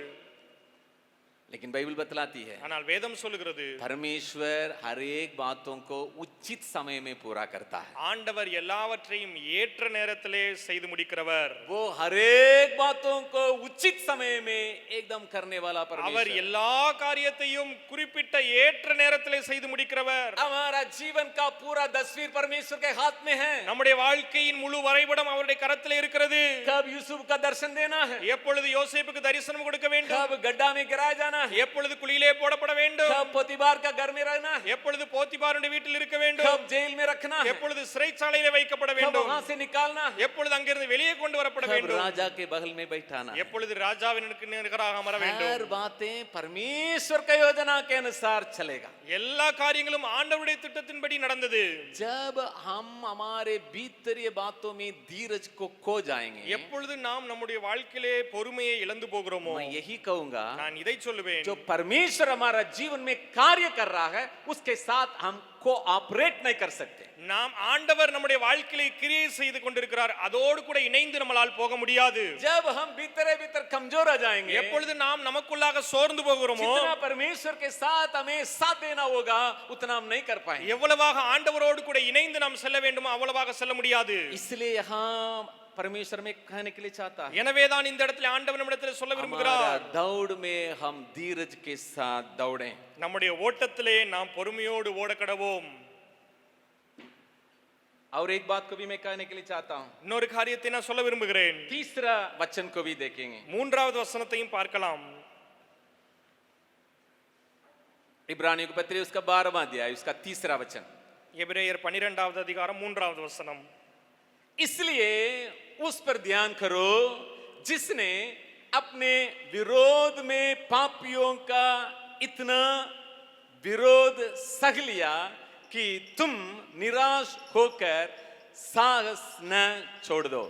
लेकिन बाइबल बतलाती है ஆனால் வேதம் சொல்லுகிறது परमेश्वर हर एक बातों को उचित समय में पूरा करता है। ஆண்டவர் எல்லாவற்றையும் ஏற்ற நேரத்திலே செய்து முடிக்கிறவர். वो हर एक बातों को उचित समय में एकदम करने वाला அவர் परमेश्वर। எல்லா காரியத்தையும் குறிப்பிட்ட ஏற்ற நேரத்திலே செய்து முடிக்கிறவர். हमारा जीवन का पूरा तस्वीर परमेश्वर के हाथ में है। நம்முடைய வாழ்க்கையின் முழு வரைபடம் அவருடைய கரத்திலே இருக்கிறது. कब यूसुफ का दर्शन देना है, எப்பொழுது யோசேப்புக்கு தரிசனம் கொடுக்க வேண்டும், कब गड्ढा में गिराया जाना रहना है, எப்பொழுது குழியிலே போடப்பட வேண்டும், कब पोतीबार का घर में रहना है, எப்பொழுது போத்திபாருடைய வீட்டில் இருக்க வேண்டும், कब जेल में रखना है, எப்பொழுது சிறைச்சாலையிலே வைக்கப்பட कब வேண்டும், वहां से निकालना है, எப்பொழுது அங்கிருந்து வெளியே கொண்டு வரப்பட कब வேண்டும், राजा के बगल में बैठाना है। எப்பொழுது ராஜாவினுக்கு நிகராக அமர வேண்டும். हर बातें परमेश्वर का योजना के अनुसार चलेगा। எல்லா காரியங்களும் ஆண்டவருடைய திட்டத்தின்படி நடந்தது. जब हम हमारे भीतरीय बातों में धीरज को खो जाएंगे, எப்பொழுது நாம் நம்முடைய வாழ்க்கையிலே பொறுமையை இழந்து போகிறோமோ, मैं यही कहूंगा, நான் இதை சொல்லுவேன், जो परमेश्वर हमारा जीवन में कार्य कर रहा है उसके साथ हम कोऑपरेट नहीं कर सकते। நாம் ஆண்டவர் நம்முடைய வாழ்க்கையிலே கிரியை செய்து கொண்டிருக்கிறார், அதோடு கூட இணைந்து நம்மால் போக முடியாது. जब हम भीतर भीतर कमजोर आ जाएंगे, எப்பொழுது நாம் நமக்குள்ளாக சோர்ந்து போகிறோமோ, जितना परमेश्वर के साथ हमें साथ देना होगा उतना हम नहीं कर पाएंगे। எவ்வளவாக ஆண்டவரோடு கூட இணைந்து நாம் செல்ல வேண்டுமோ அவ்வளவாக செல்ல முடியாது. इसलिए यहाँ परमेश्वर में कहने के लिए चाहता है, எனவேதான் இந்த இடத்துல ஆண்டவர் நம்மிடத்தில் சொல்ல हमारा விரும்புகிறார், दौड़ में हम धीरज के साथ दौड़ें। நம்முடைய ஓட்டத்திலே நாம் பொறுமையோடு ஓட கடவோம். और एक बात को भी मैं कहने के लिए चाहता हूँ, இன்னொரு காரியத்தை நான் சொல்ல விரும்புகிறேன். तीसरा वचन को भी देखेंगे। மூன்றாவது வசனத்தையும் பார்க்கலாம். इब्रानियों की पत्री उसका 12वां अध्याय उसका तीसरा वचन। எபிரேயர் 12வது அதிகாரம் 3வது வசனம். इसलिए उस पर ध्यान करो जिसने अपने विरोध में पापियों का इतना विरोध सह लिया कि तुम निराश होकर साहस न छोड़ दो।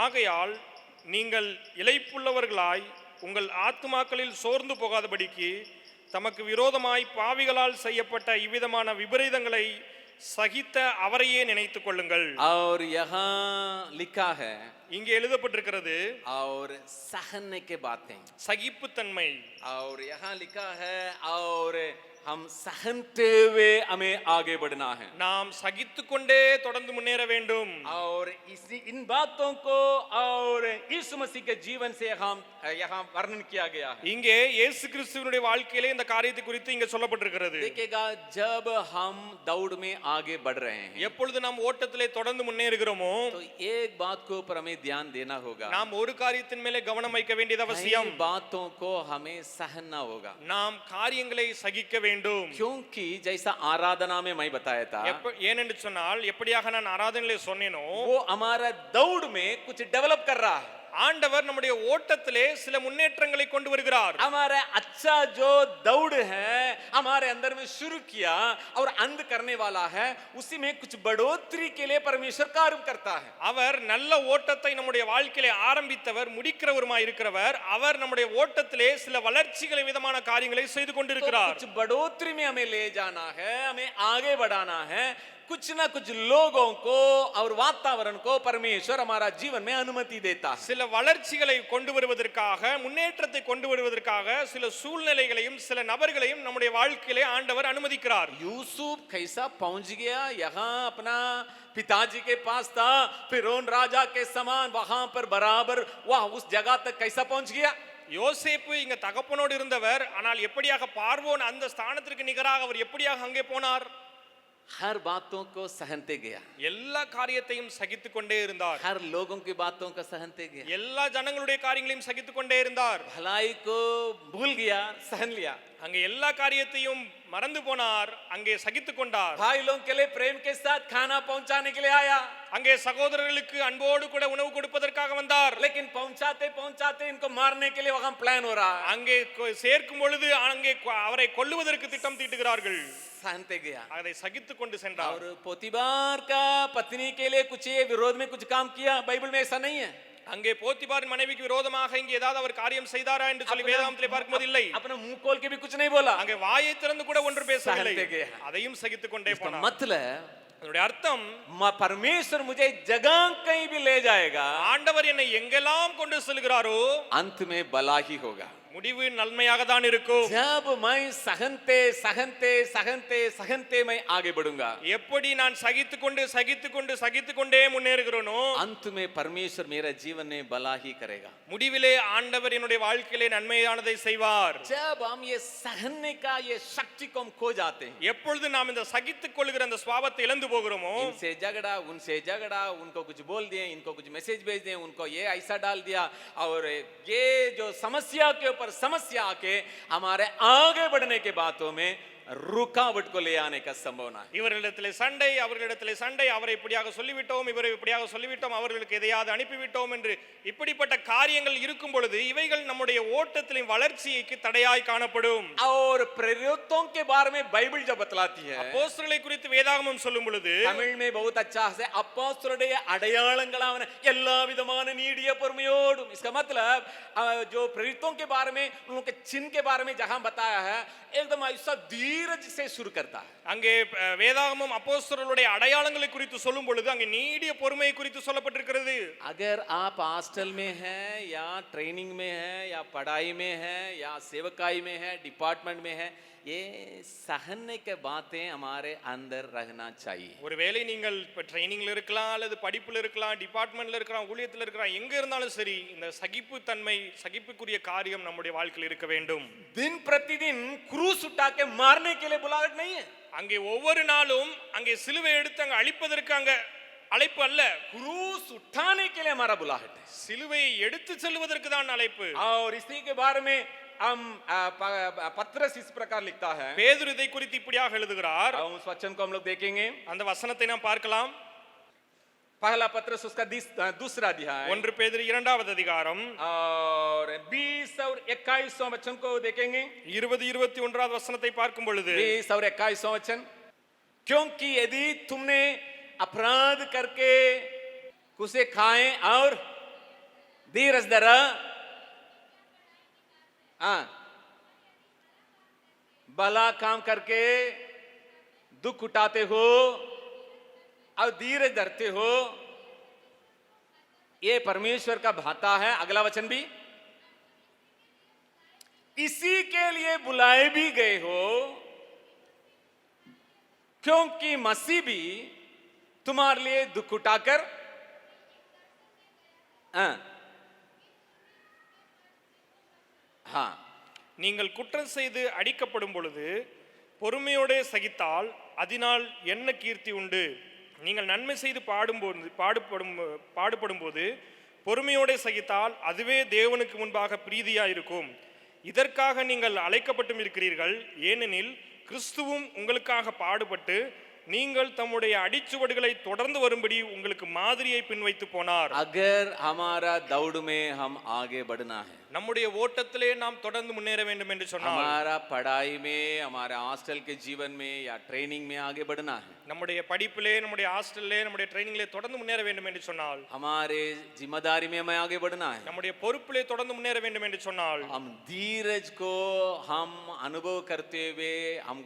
ஆகையால் நீங்கள் இளைப்புள்ளவர்களாய் உங்கள் ஆத்துமாக்களில் சோர்ந்து போகாதபடிக்கு தமக்கு விரோதமாய் பாவிகளால் செய்யப்பட்ட இவ்விதமான விபரீதங்களை சகித்த அவரையே நினைத்துக் கொள்ளுங்கள். और यहाँ लिखा है, இங்கே எழுதப்பட்டிருக்கிறது और सहने के बातें, சகிப்புத்தன்மை. और यहाँ लिखा है और हम सहनते हुए हमें आगे बढ़ना है। நாம் சகித்துக் கொண்டே தொடர்ந்து முன்னேற வேண்டும். और इसी इन बातों को और यीशु मसीह के जीवन से हम यहाँ वर्णन किया गया है। இங்கே இயேசு கிறிஸ்துவினுடைய வாழ்க்கையிலே இந்த காரியத்தை குறித்து இங்கே சொல்லப்பட்டிருக்கிறது. देखिएगा, जब हम दौड़ में आगे बढ़ रहे हैं எப்பொழுது நாம் ஓட்டத்திலே தொடர்ந்து முன்னேறுகிறோமோ, तो एक बात को ऊपर हमें ध्यान देना होगा, நாம் ஒரு காரியத்தின் மேலே கவனம் வைக்க வேண்டியது அவசியம். कई बातों को हमें सहना होगा, நாம் காரியங்களை சகிக்க வேண்டும். क्योंकि जैसा आराधना में मैं बताया था, ஏனென்று சொன்னால் எப்படியாக நான் ஆராதனையிலே சொன்னேனோ, वो हमारा दौड़ में कुछ डेवलप कर रहा है। ஆண்டவர் நம்முடைய ஓட்டத்திலே சில முன்னேற்றங்களை கொண்டு வருகிறார். हमारा अच्छा जो दौड़ है हमारे अंदर में शुरू किया और अंत करने वाला है, उसी में कुछ बढ़ोतरी के लिए परमेश्वर कार्य करता है। அவர் நல்ல ஓட்டத்தை நம்முடைய வாழ்க்கையிலே ஆரம்பித்தவர், முடிக்கிறவருமாய் இருக்கிறவர். அவர் நம்முடைய ஓட்டத்திலே சில வளர்ச்சிகளை விதமான காரியங்களை செய்து கொண்டிருக்கிறார். कुछ बढ़ोतरी में हमें ले जाना है, हमें आगे बढ़ाना है। कुछ ना कुछ लोगों को और वातावरण को परमेश्वर हमारा जीवन में अनुमति देता है। சில வளர்ச்சிகளை கொண்டு வருவதற்காக, முன்னேற்றத்தை கொண்டு வருவதற்காக சில சூழ்நிலைகளையும் சில நபர்களையும் நம்முடைய வாழ்க்கையிலே ஆண்டவர் அனுமதிக்கிறார். यूसुफ कैसा पहुंच गया, यहाँ अपना पिताजी के पास था, फिरौन राजा के समान वहां पर बराबर वह उस जगह तक कैसा पहुंच गया। யோசேப்பு இங்க தகப்பனோடு இருந்தவர், ஆனால் எப்படியாக பார்வோன் அந்த ஸ்தானத்திற்கு நிகராக அவர் எப்படியாக அங்கே போனார்? हर बातों को सहनते गया, எல்லா காரியத்தையும் சகித்துக் கொண்டே இருந்தார். हर लोगों की बातों को सहनते गया, எல்லா ஜனங்களுடைய காரியங்களையும் சகித்துக் கொண்டே இருந்தார். भलाई को भूल गया, सहन लिया। அங்கே எல்லா காரியத்தையும் மறந்து போனார், அங்கே சகித்துக் கொண்டார். भाई लोगों के लिए प्रेम के साथ खाना पहुंचाने के लिए आया, அங்கே சகோதரர்களுக்கு அன்போடு கூட உணவு கொடுப்பதற்காக வந்தார். लेकिन पहुंचाते पहुंचाते इनको मारने के लिए वहां प्लान हो रहा है। அங்கே சேர்க்கும் பொழுது அங்கே அவரை கொல்லுவதற்கு திட்டம் தீட்டுகிறார்கள். सहनते गया அதை சகித்துக் கொண்டு சென்றார். और पोतीबार का पत्नी के लिए कुछ ये विरोध में कुछ काम किया, बाइबल में ऐसा नहीं है। அங்கே போத்திபாரின் மனைவிக்கு விரோதமாக இங்கே ஏதாவது அவர் காரியம் செய்தாரா என்று சொல்லி வேதாகமத்திலே பார்க்கும்போது இல்லை. अपना मुंह खोल के भी कुछ नहीं बोला, அங்கே வாயை திறந்து கூட ஒன்று பேசவில்லை. सहनते गया। அதையும் சகித்துக் கொண்டே போனார். मतलब அதனுடைய அர்த்தம், परमेश्वर मुझे जगह कहीं भी ले जाएगा, ஆண்டவர் என்னை எங்கெல்லாம் கொண்டு செல்கிறாரோ अंत में भला ही होगा। முடிவு நன்மையாக தான் இருக்கும். जब मैं सहनते सहनते सहनते सहनते मैं आगे बढ़ूंगा, எப்படி நான் சகித்துக் கொண்டே முன்னேறுகிறேனோ, अंत में परमेश्वर मेरा जीवन में भला ही करेगा। முடிவிலே ஆண்டவர் என்னுடைய வாழ்க்கையிலே நன்மையானதை செய்வார். जब हम ये सहने का ये शक्ति को हम खो जाते हैं, எப்பொழுது நாம் இந்த சகித்துக் கொள்கிற அந்த சுபாவத்தை இழந்து போகிறோமோ, इनसे झगड़ा उनसे झगड़ा, उनको कुछ बोल दिए, इनको कुछ मैसेज भेज दिए, उनको ये ऐसा डाल दिया, और ये जो समस्या के ऊपर और समस्या आके हमारे आगे बढ़ने के बातों में रुकावट को ले आने का संभावना है। இவர்களிடத்திலே சண்டை, அவர்களிடத்திலே சண்டை, அவரை இப்படியாக சொல்லிவிட்டோம், இவரை இப்படியாக சொல்லிவிட்டோம், அவர்களுக்கு எதையாவது அனுப்பிவிட்டோம் என்று இப்படிப்பட்ட காரியங்கள் இருக்கும் பொழுது இவைகள் நம்முடைய ஓட்டத்தின் வளர்ச்சிக்கு தடையாய் காணப்படும். और प्रेरितों के बारे में बाइबल जब बतलाती है, அப்போஸ்தலரை குறித்து வேதாகமம் சொல்லும் பொழுது तमिल में बहुत अच्छा से அப்போஸ்தலருடைய அடையாளங்களான எல்லா விதமான நீடிய பொறுமையோடும், इसका मतलब जो प्रेरितों के बारे में उनके चिन्ह के बारे में जहां बताया है एकदम ऐसा धीरज से शुरू करता है. அங்கே வேதாகமம் அப்போஸ்தலருடைய அடையாளங்களை குறித்து சொல்லும் பொழுது அங்கே நீடிய பொறுமையை குறித்து சொல்லப்பட்டிருக்கிறது. अगर आप हॉस्टल में हैं या ट्रेनिंग में हैं या पढ़ाई में हैं या सेवकाई में हैं, डिपार्टमेंट में हैं, ये सहने के बातें हमारे अंदर रहना चाहिए. ஒருவேளை நீங்கள் இப்ப ட்ரைனிங்ல இருக்கலாம், அல்லது படிப்புல இருக்கலாம், டிபார்ட்மெண்ட்ல இருக்கலாம், ஊழியத்துல இருக்கலாம், எங்க இருந்தாலும் சரி இந்த சகிப்பு தன்மை, சகிப்புக்குரிய காரியம் நம்முடைய வாழ்க்கையில் இருக்க வேண்டும். दिन प्रतिदिन क्रूस उठा के मारने के लिए बुलाहट नहीं है. அங்கே ஒவ்வொரு நாளும் அங்கே சிலுவை எடுத்து அங்க அழிப்பதற்கு அங்க அழைப்பு அல்ல, क्रूस उठाने के लिए हमारा बुलाहट है. சிலுவையை எடுத்து செல்வதற்கு தான் அழைப்பு. और इसी के बारे में हम पत्रस इस प्रकार लिखता है. பேதுரு இதை குறித்து இப்படியாக எழுதுகிறார். उस वचन को हम लोग देखेंगे. அந்த वचनத்தை நாம் பார்க்கலாம். पहला पत्रस उसका दूसरा अध्याय 1 பேதுரு 2வது அதிகாரம் और 20 और 21वां वचन को देखेंगे. 20-21வது வசனத்தை பார்க்கும் பொழுது 20 और 21वां वचन, क्योंकि यदि तुमने अपराध करके उसे खाए और धीरज धरा, भला काम करके दुख उठाते हो और धीरज धरते हो, ये परमेश्वर का भाता है. अगला वचन भी, इसी के लिए बुलाए भी गए हो, क्योंकि मसीह भी तुम्हारे लिए दुख उठाकर நீங்கள் குற்றம் செய்து அடிக்கப்படும் பொழுது பொறுமையோடே சகித்தால் அதனால் என்ன கீர்த்தி உண்டு? நீங்கள் நன்மை செய்து பாடுபடும் போது பொறுமையோடே சகித்தால் அதுவே தேவனுக்கு முன்பாக பிரீதியா இருக்கும். இதற்காக நீங்கள் அழைக்கப்பட்டும் இருக்கிறீர்கள். ஏனெனில் கிறிஸ்துவும் உங்களுக்காக பாடுபட்டு நீங்கள் தம்முடைய அடிச்சுவடுகளை தொடர்ந்து வரும்படி உங்களுக்கு மாதிரியை பின்வைத்து போனார். अगर हमारा दौड़ में हम आगे बढ़ना है, நம்முடைய ஓட்டத்திலே நாம் தொடர்ந்து முன்னேற வேண்டும் என்று சொன்னார், हमारा पढ़ाई में, हमारे हॉस्टल के जीवन में या ट्रेनिंग में आगे बढ़ना है, நம்முடைய படிப்பிலே, நம்முடைய ஹாஸ்டல்லே, நம்முடைய ட்ரைனிங்லே தொடர்ந்து முன்னேற வேண்டும் என்று சொன்னால், हमारे जिम्मेदारी में हमें आगे बढ़ना है, நம்முடைய பொறுப்பிலே தொடர்ந்து முன்னேற வேண்டும் என்று சொன்னால், हम धीरज को हम अनुभव करते हुए, हम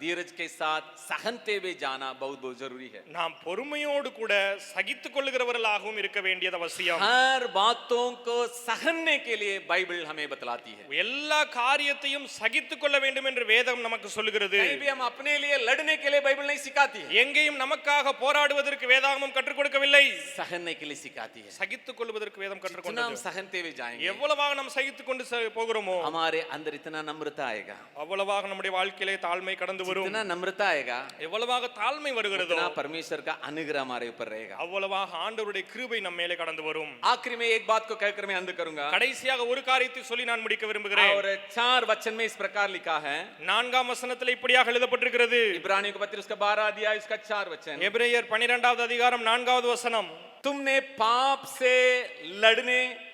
धीरज के साथ सहनते हुए जाना बहुत बहुत जरूरी है. நாம் பொறுமையோடு கூட சகித்துக் கொள்ளுகிறவர்களாகவும் இருக்க வேண்டியது அவசியம். हर बातों को सहने के लिए बाइबल हमें बतलाती है. எல்லா காரியத்தையும் சகித்துக் கொள்ள வேண்டும் என்று வேதம் நமக்கு சொல்லுகிறது. कहीं भी हम अपने लिए लड़ने के लिए बाइबल नहीं सिखाती है, எங்கேயும் நமக்காக போராடுவதற்கு வேதாகமம் கற்றுக் கொடுக்கவில்லை, सहने के लिए सिखाती है. சகித்துக் கொள்வதற்கு வேதம் கற்றுக் जितना हम கொடுக்கிறது. सहनते हुए जाएंगे, எவ்வளவாக நாம் சகித்துக் கொண்டு போகிறோமோ हमारे अंदर इतना नम्रता आएगा, அவ்வளவாக நம்முடைய வாழ்க்கையிலே தாழ்மை கடந்து வரும். इतना नम्रता आएगा, எவ்வளவாக தாழ்மை வருகிறதோ उतना परमेश्वर का अनुग्रह हमारे ऊपर रहेगा. அவ்வளவாக ஆண்டவருடைய கிருபை நம்ம மேலே கடந்து வரும். आखिरी में एक बात को कहकर मैं अंत करूंगा. கடைசியாக ஒரு காரியத்தை சொல்லி நான் முடிக்க விரும்புகிறேன். और 4 वचन में इस प्रकार लिखा है. 4ஆம் வசனத்தில் இப்படியாக எழுதப்பட்டிருக்கிறது. इब्रानियों के पत्र उसका 12 अध्याय उसका 4 वचन, எபிரேயர் 12வது அதிகாரம் 4வது வசனம், तुमने पाप से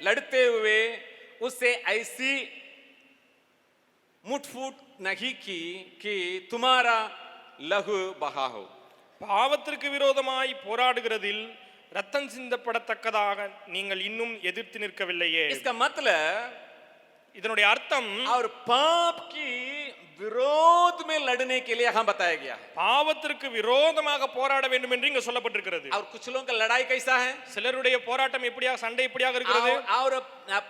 लड़ते हुए उससे ऐसी मुठफूट नहीं की कि तुम्हारा लहू बहा हो. பாவத்திற்கு விரோதமாய் போராடுகிறதில் ரத்தம் சிந்தப்படத்தக்கதாக நீங்கள் இன்னும் எதிர்த்து நிற்கவில்லையே. इसका मतलब, இதனுடைய அர்த்தம், और पाप की विरोध में लड़ने के लिए यहाँ बताया गया है. பாவத்திற்கு விரோதமாக போராட வேண்டும் என்று இங்க சொல்லப்பட்டிருக்கிறது. और कुछ लोगों का लड़ाई कैसा है, சிலருடைய போராட்டம் எப்படியாக, சண்டை எப்படியாக இருக்கிறது, और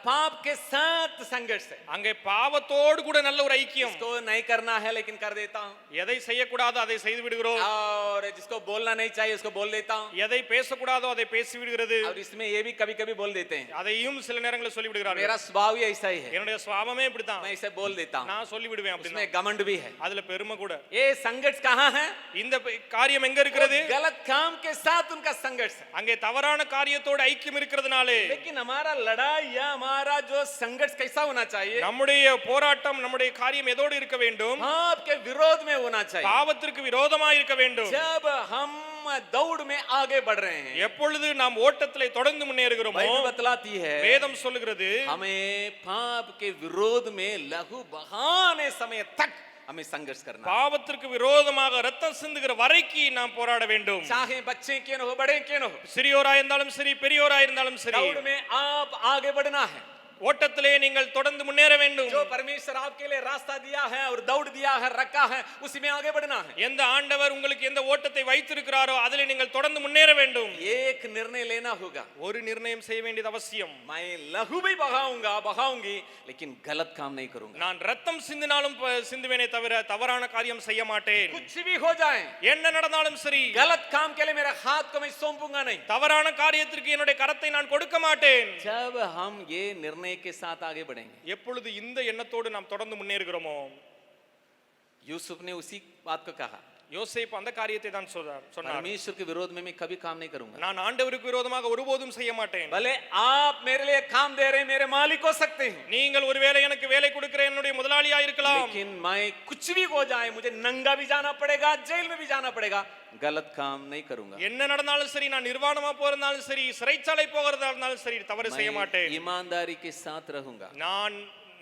पाप के साथ संघर्ष है. அங்கே பாவத்தோடு கூட நல்ல ஒரு ஐக்கியம். इसको नहीं करना है लेकिन कर देता हूँ, எதை செய்யக்கூடாதோ அதை செய்து விடுகிறோம், और जिसको बोलना नहीं चाहिए उसको बोल देता हूँ, எதை பேசக்கூடாதோ அதை பேசி விடுகிறது, और इसमें ये भी कभी कभी बोल देते हैं. அதையும் சில நேரங்களில் சொல்லி விடுகிறார்கள். मेरा स्वभाव ही ऐसा ही है, என்னுடைய சுவாபமே இப்படித்தான், मैं इसे बोल देता हूँ, நான் சொல்லி விடுவேன் उसमें அப்படின்னா घमंड भी है। அதுல பெருமை கூட. ये संघर्ष कहाँ है? இந்த காரியம் எங்க இருக்கிறது? गलत काम के साथ उनका संघर्ष है। அங்கே தவறான காரியத்தோட ஐக்கியம் இருக்கிறதுனாலே. लेकिन हमारा लड़ाई या हमारा जो संघर्ष कैसा होना चाहिए? நம்முடைய போராட்டம் நம்முடைய காரியம் எதோடு இருக்க வேண்டும்? पाप के विरोध में होना चाहिए। பாவத்திற்கு விரோதமாக இருக்க வேண்டும். जब हम दौड़ में आगे बढ़ रहे हैं, எப்பொழுது நாம் ஓட்டத்திலே தொடர்ந்து முன்னேறுகிறோமோ, बाइबल बतलाती है வேதம் சொல்லுகிறது हमें पाप के विरोध में लहू बहाने समय तक हमें संघर्ष करना है। பாவத்திற்கு விரோதமாக ரத்தம் சிந்துகிற வரைக்கும் நாம் போராட வேண்டும். चाहे बच्चे क्यों न हो, बड़े क्यों न हो, சிறியோராய் இருந்தாலும் சரி பெரியோராய் இருந்தாலும் சரி, दौड़ में आप आगे बढ़ना है। ஓட்டத்திலே நீங்கள் தொடர்ந்து முன்னேற வேண்டும். जो परमेश्वर आपके लिए रास्ता दिया है और दौड़ दिया है, रखा है, उसी में आगे बढ़ना है। எந்த ஆண்டவர் உங்களுக்கு எந்த ஓட்டத்தை வைத்திருக்கிறாரோ அதிலே நீங்கள் தொடர்ந்து முன்னேற வேண்டும். एक निर्णय लेना होगा, ஒரு நிர்ணயம் செய்ய வேண்டியது அவசியம். मैं लहू भी बहाऊंगी लेकिन गलत काम नहीं करूंगा। நான் ரத்தம் சிந்தினாலும் சிந்துவேனே தவிர தவறான காரியம் செய்ய மாட்டேன். कुछ भी हो जाए, என்ன நடந்தாலும் சரி, गलत काम के लिए मेरे हाथ को मैं सौंपूंगा नहीं। தவறான காரியத்திற்கு என்னுடைய கரத்தை நான் கொடுக்க மாட்டேன். जब हम ये निर्णय के साथ आगे बढ़ेंगे, எப்பொழுது இந்த எண்ணத்தோடு நாம் தொடர்ந்து முன்னேறுகிறோமோ, यूसुफ ने उसी बात को कहा, யோசேப்பு அந்த காரியத்தை தான் சொன்னார். परमेश्वर के विरोध में मैं कभी काम नहीं करूंगा। நான் ஆண்டவருக்கு விரோதமாக ஒருபோதும் செய்ய மாட்டேன். भले आप मेरे लिए काम दे रहे हैं, मेरे मालिक हो सकते हैं, நீங்கள் ஒருவேளை எனக்கு வேலை கொடுக்கிற என்னுடைய முதலாளியா இருக்கலாம், लेकिन मैं कुछ भी हो जाए, मुझे नंगा भी जाना पड़ेगा, जेल में भी जाना पड़ेगा, गलत काम नहीं करूंगा। என்ன நடந்தாலும் சரி, நான் நிர்வாணமா போறதாலும் சரி, சிறைச்சாலை போகிறதா இருந்தாலும் சரி, தவறு செய்ய மாட்டேன். मैं ईमानदारी के साथ रहूंगा। நான்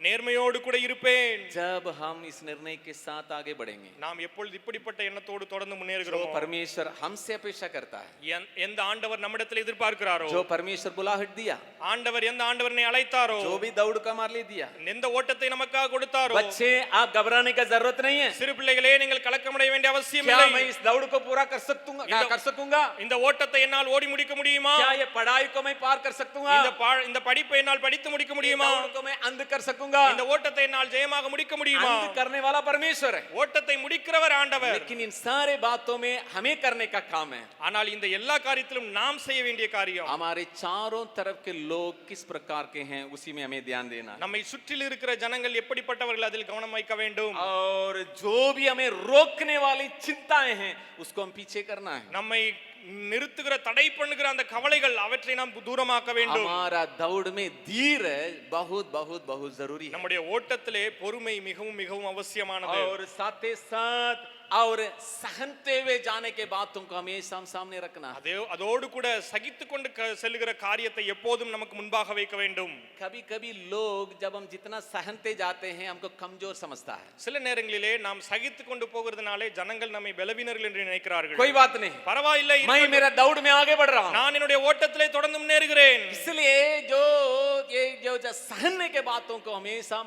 நேர்மையோடு கூட இருப்பேன். जब हम इस निर्णय के साथ आगे बढ़ेंगे, நாம் எப்பொழுது இப்படிப்பட்ட எண்ணத்தோடு தொடர்ந்து जो முன்னேறுகிறோம், परमेश्वर हमसे अपेक्षा करता है, எந்த ஆண்டவர் நம்மிடத்தில் எதிர்பார்க்கிறாரோ, जो परमेश्वर बुलाहट दिया, ஆண்டவர் எந்த ஆண்டவரனை அழைத்தாரோ, जो भी दौड़ का हमारे लिए दिया, எந்த ஓட்டத்தை நமக்காக கொடுத்தாரோ, बच्चे आप घबराने का जरूरत नहीं है। சிறு பிள்ளைகளே நீங்கள் கலக்கமடைய வேண்டிய அவசியம் क्या मैं இல்லை. इस दौड़ को पूरा कर सकूंगा? இந்த ஓட்டத்தை என்னால் ஓடி முடிக்க முடியுமா? क्या ये पढ़ाई को मैं पार कर सकूंगा? இந்த படிப்பை என்னால் படித்து முடிக்க ये முடியுமா? दौड़ को मैं अंध कर सकूंगा? இந்த ஓட்டத்தை என்னால் ஜெயமாக முடிக்க முடியுமா? अंध करने वाला परमेश्वर है, ஓட்டத்தை முடிக்கிறவர் ஆண்டவர். लेकिन इन सारे बातों में हमें करने का काम है। ஆனால் இந்த எல்லா காரியத்திலும் நாம் செய்ய வேண்டிய காரியம், हमारे चारों तरफ के लोग किस प्रकार के हैं, उसी में हमें ध्यान देना है। நம்மை சுற்றில் இருக்கிற ஜனங்கள் எப்படிப்பட்டவர்கள் அதில் கவனம் வைக்க வேண்டும். और जो भी हमें रोकने वाली चिंताएं हैं, उसको हम पीछे करना है। நம்மை நிறுத்துகிற தடை பண்ணுகிற அந்த கவலைகள் அவற்றை நாம் தூரமாக்க வேண்டும். हमारा दौड़ में धीरज बहुत बहुत बहुत जरूरी है, நம்முடைய ஓட்டத்திலே பொறுமை மிகவும் மிகவும் அவசியமானது. और साथ ही साथ और सहनते हुए जाने के बातों को हमेशा हम सामने रखना है। அதோடு கூட சகித்து கொண்டு செல்லுகிற காரியத்தை எப்போதும் நமக்கு முன்பாக வைக்க வேண்டும். कभी कभी लोग जब हम जितना सहनते जाते हैं, हमको कमजोर समझता है। சில நேரங்களிலே நாம் சகித்து கொண்டு போகிறதுனாலே ஜனங்கள் நம்மை பலவீனர்கள் என்று நினைக்கிறார்கள். कोई बात नहीं, பரவாயில்லை, मैं मेरा दौड़ में आगे बढ़ रहा हूं, நான் என்னுடைய ஓட்டத்திலே தொடர்ந்து முன்னேறுகிறேன். इसलिए जो सहने के बातों को हमेशा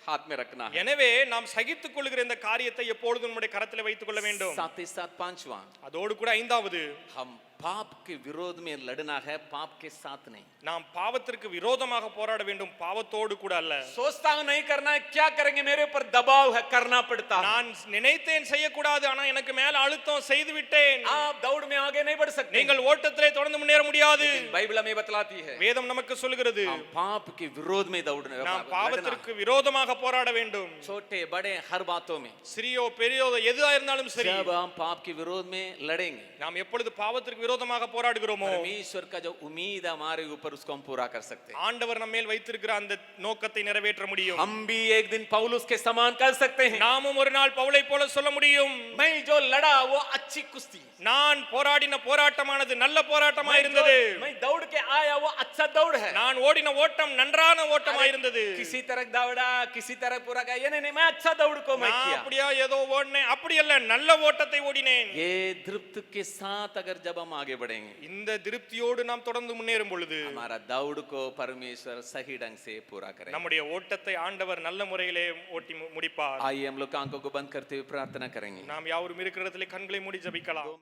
हाथ में रखना है। எனவே நாம் சகித்துக் கொள்ளுகிற இந்த காரியத்தை எப்பொழுதும் நம்முடைய கரத்திலே வைத்துக் கொள்ள வேண்டும். साथ ही साथ पांचवा, அதோடு கூட ஐந்தாவது, हम पाप के विरोध में लड़ना है, पाप के साथ नहीं। நாம் பாவத்திற்கு விரோதமாக போராட வேண்டும், பாவத்தோடு கூட அல்ல. सोचता हूं नहीं करना है, क्या करेंगे, मेरे ऊपर दबाव है, करना पड़ता है। நான் நினைத்தேன் செய்யக்கூடாது, ஆனா எனக்கு மேல அழுத்தம், செய்து விட்டேன். आप दौड़ में आगे नहीं बढ़ सकते। நீங்கள் ஓட்டத்திலே தொடர்ந்து முன்னேற முடியாது. बाइबल हमें बतलाती है, வேதம் நமக்கு சொல்லுகிறது, हम पाप के विरोध में दौड़ने, நாம் பாவத்திற்கு விரோதமாக போராட வேண்டும். छोटे बड़े हर बातों में, சிறியோ பெரியோ எதுவா இருந்தாலும் சரி, जब हम पाप के विरोध में लड़ेंगे, நாம் எப்பொழுது பாவத்திற்கு விரோதமாக போராடுகிறோமோ, परमेश्वर का जो उम्मीद हमारे ऊपर, उसको हम पूरा कर सकते हैं। ஆண்டவர் நம்ம மேல் வைத்திருக்கிற அந்த நோக்கத்தை நிறைவேற்ற முடியும். हम भी एक दिन पौलुस के समान कर सकते हैं। நாமும் ஒரு நாள் பவுலை போல சொல்ல முடியும், मैं जो लड़ा वो अच्छी कुश्ती, நான் போராடின போராட்டமானது நல்ல போராட்டமாக இருந்தது. मैं दौड़ के आया वो अच्छा दौड़ है, நான் ஓடின ஓட்டம் நன்றான ஓட்டமாக இருந்தது. किसी तरह दौड़ा, किसी तरह पूरा किया, ये नहीं, मैं अच्छा दौड़ को मैं किया। அப்படியா ஏதோ ஓடினேன், அப்படி அல்ல, நல்ல ஓட்டத்தை ஓடினேன். ये तृप्ति के साथ अगर जब हम आगे बढ़ेंगे, இந்த திருப்தியோடு நாம் தொடர்ந்து முன்னேறும் பொழுது हमारा दौड़ को परमेश्वर सही ढंग से पूरा करेगा। நம்முடைய ஓட்டத்தை ஆண்டவர் நல்ல முறையிலே ஓட்டி முடிப்பார். आइए हम लोग आंखों को बंद करते हुए प्रार्थना करेंगे। நாம் யாவரும் இருக்கிற இடத்திலே கண்களை மூடி ஜெபிக்கலாம்.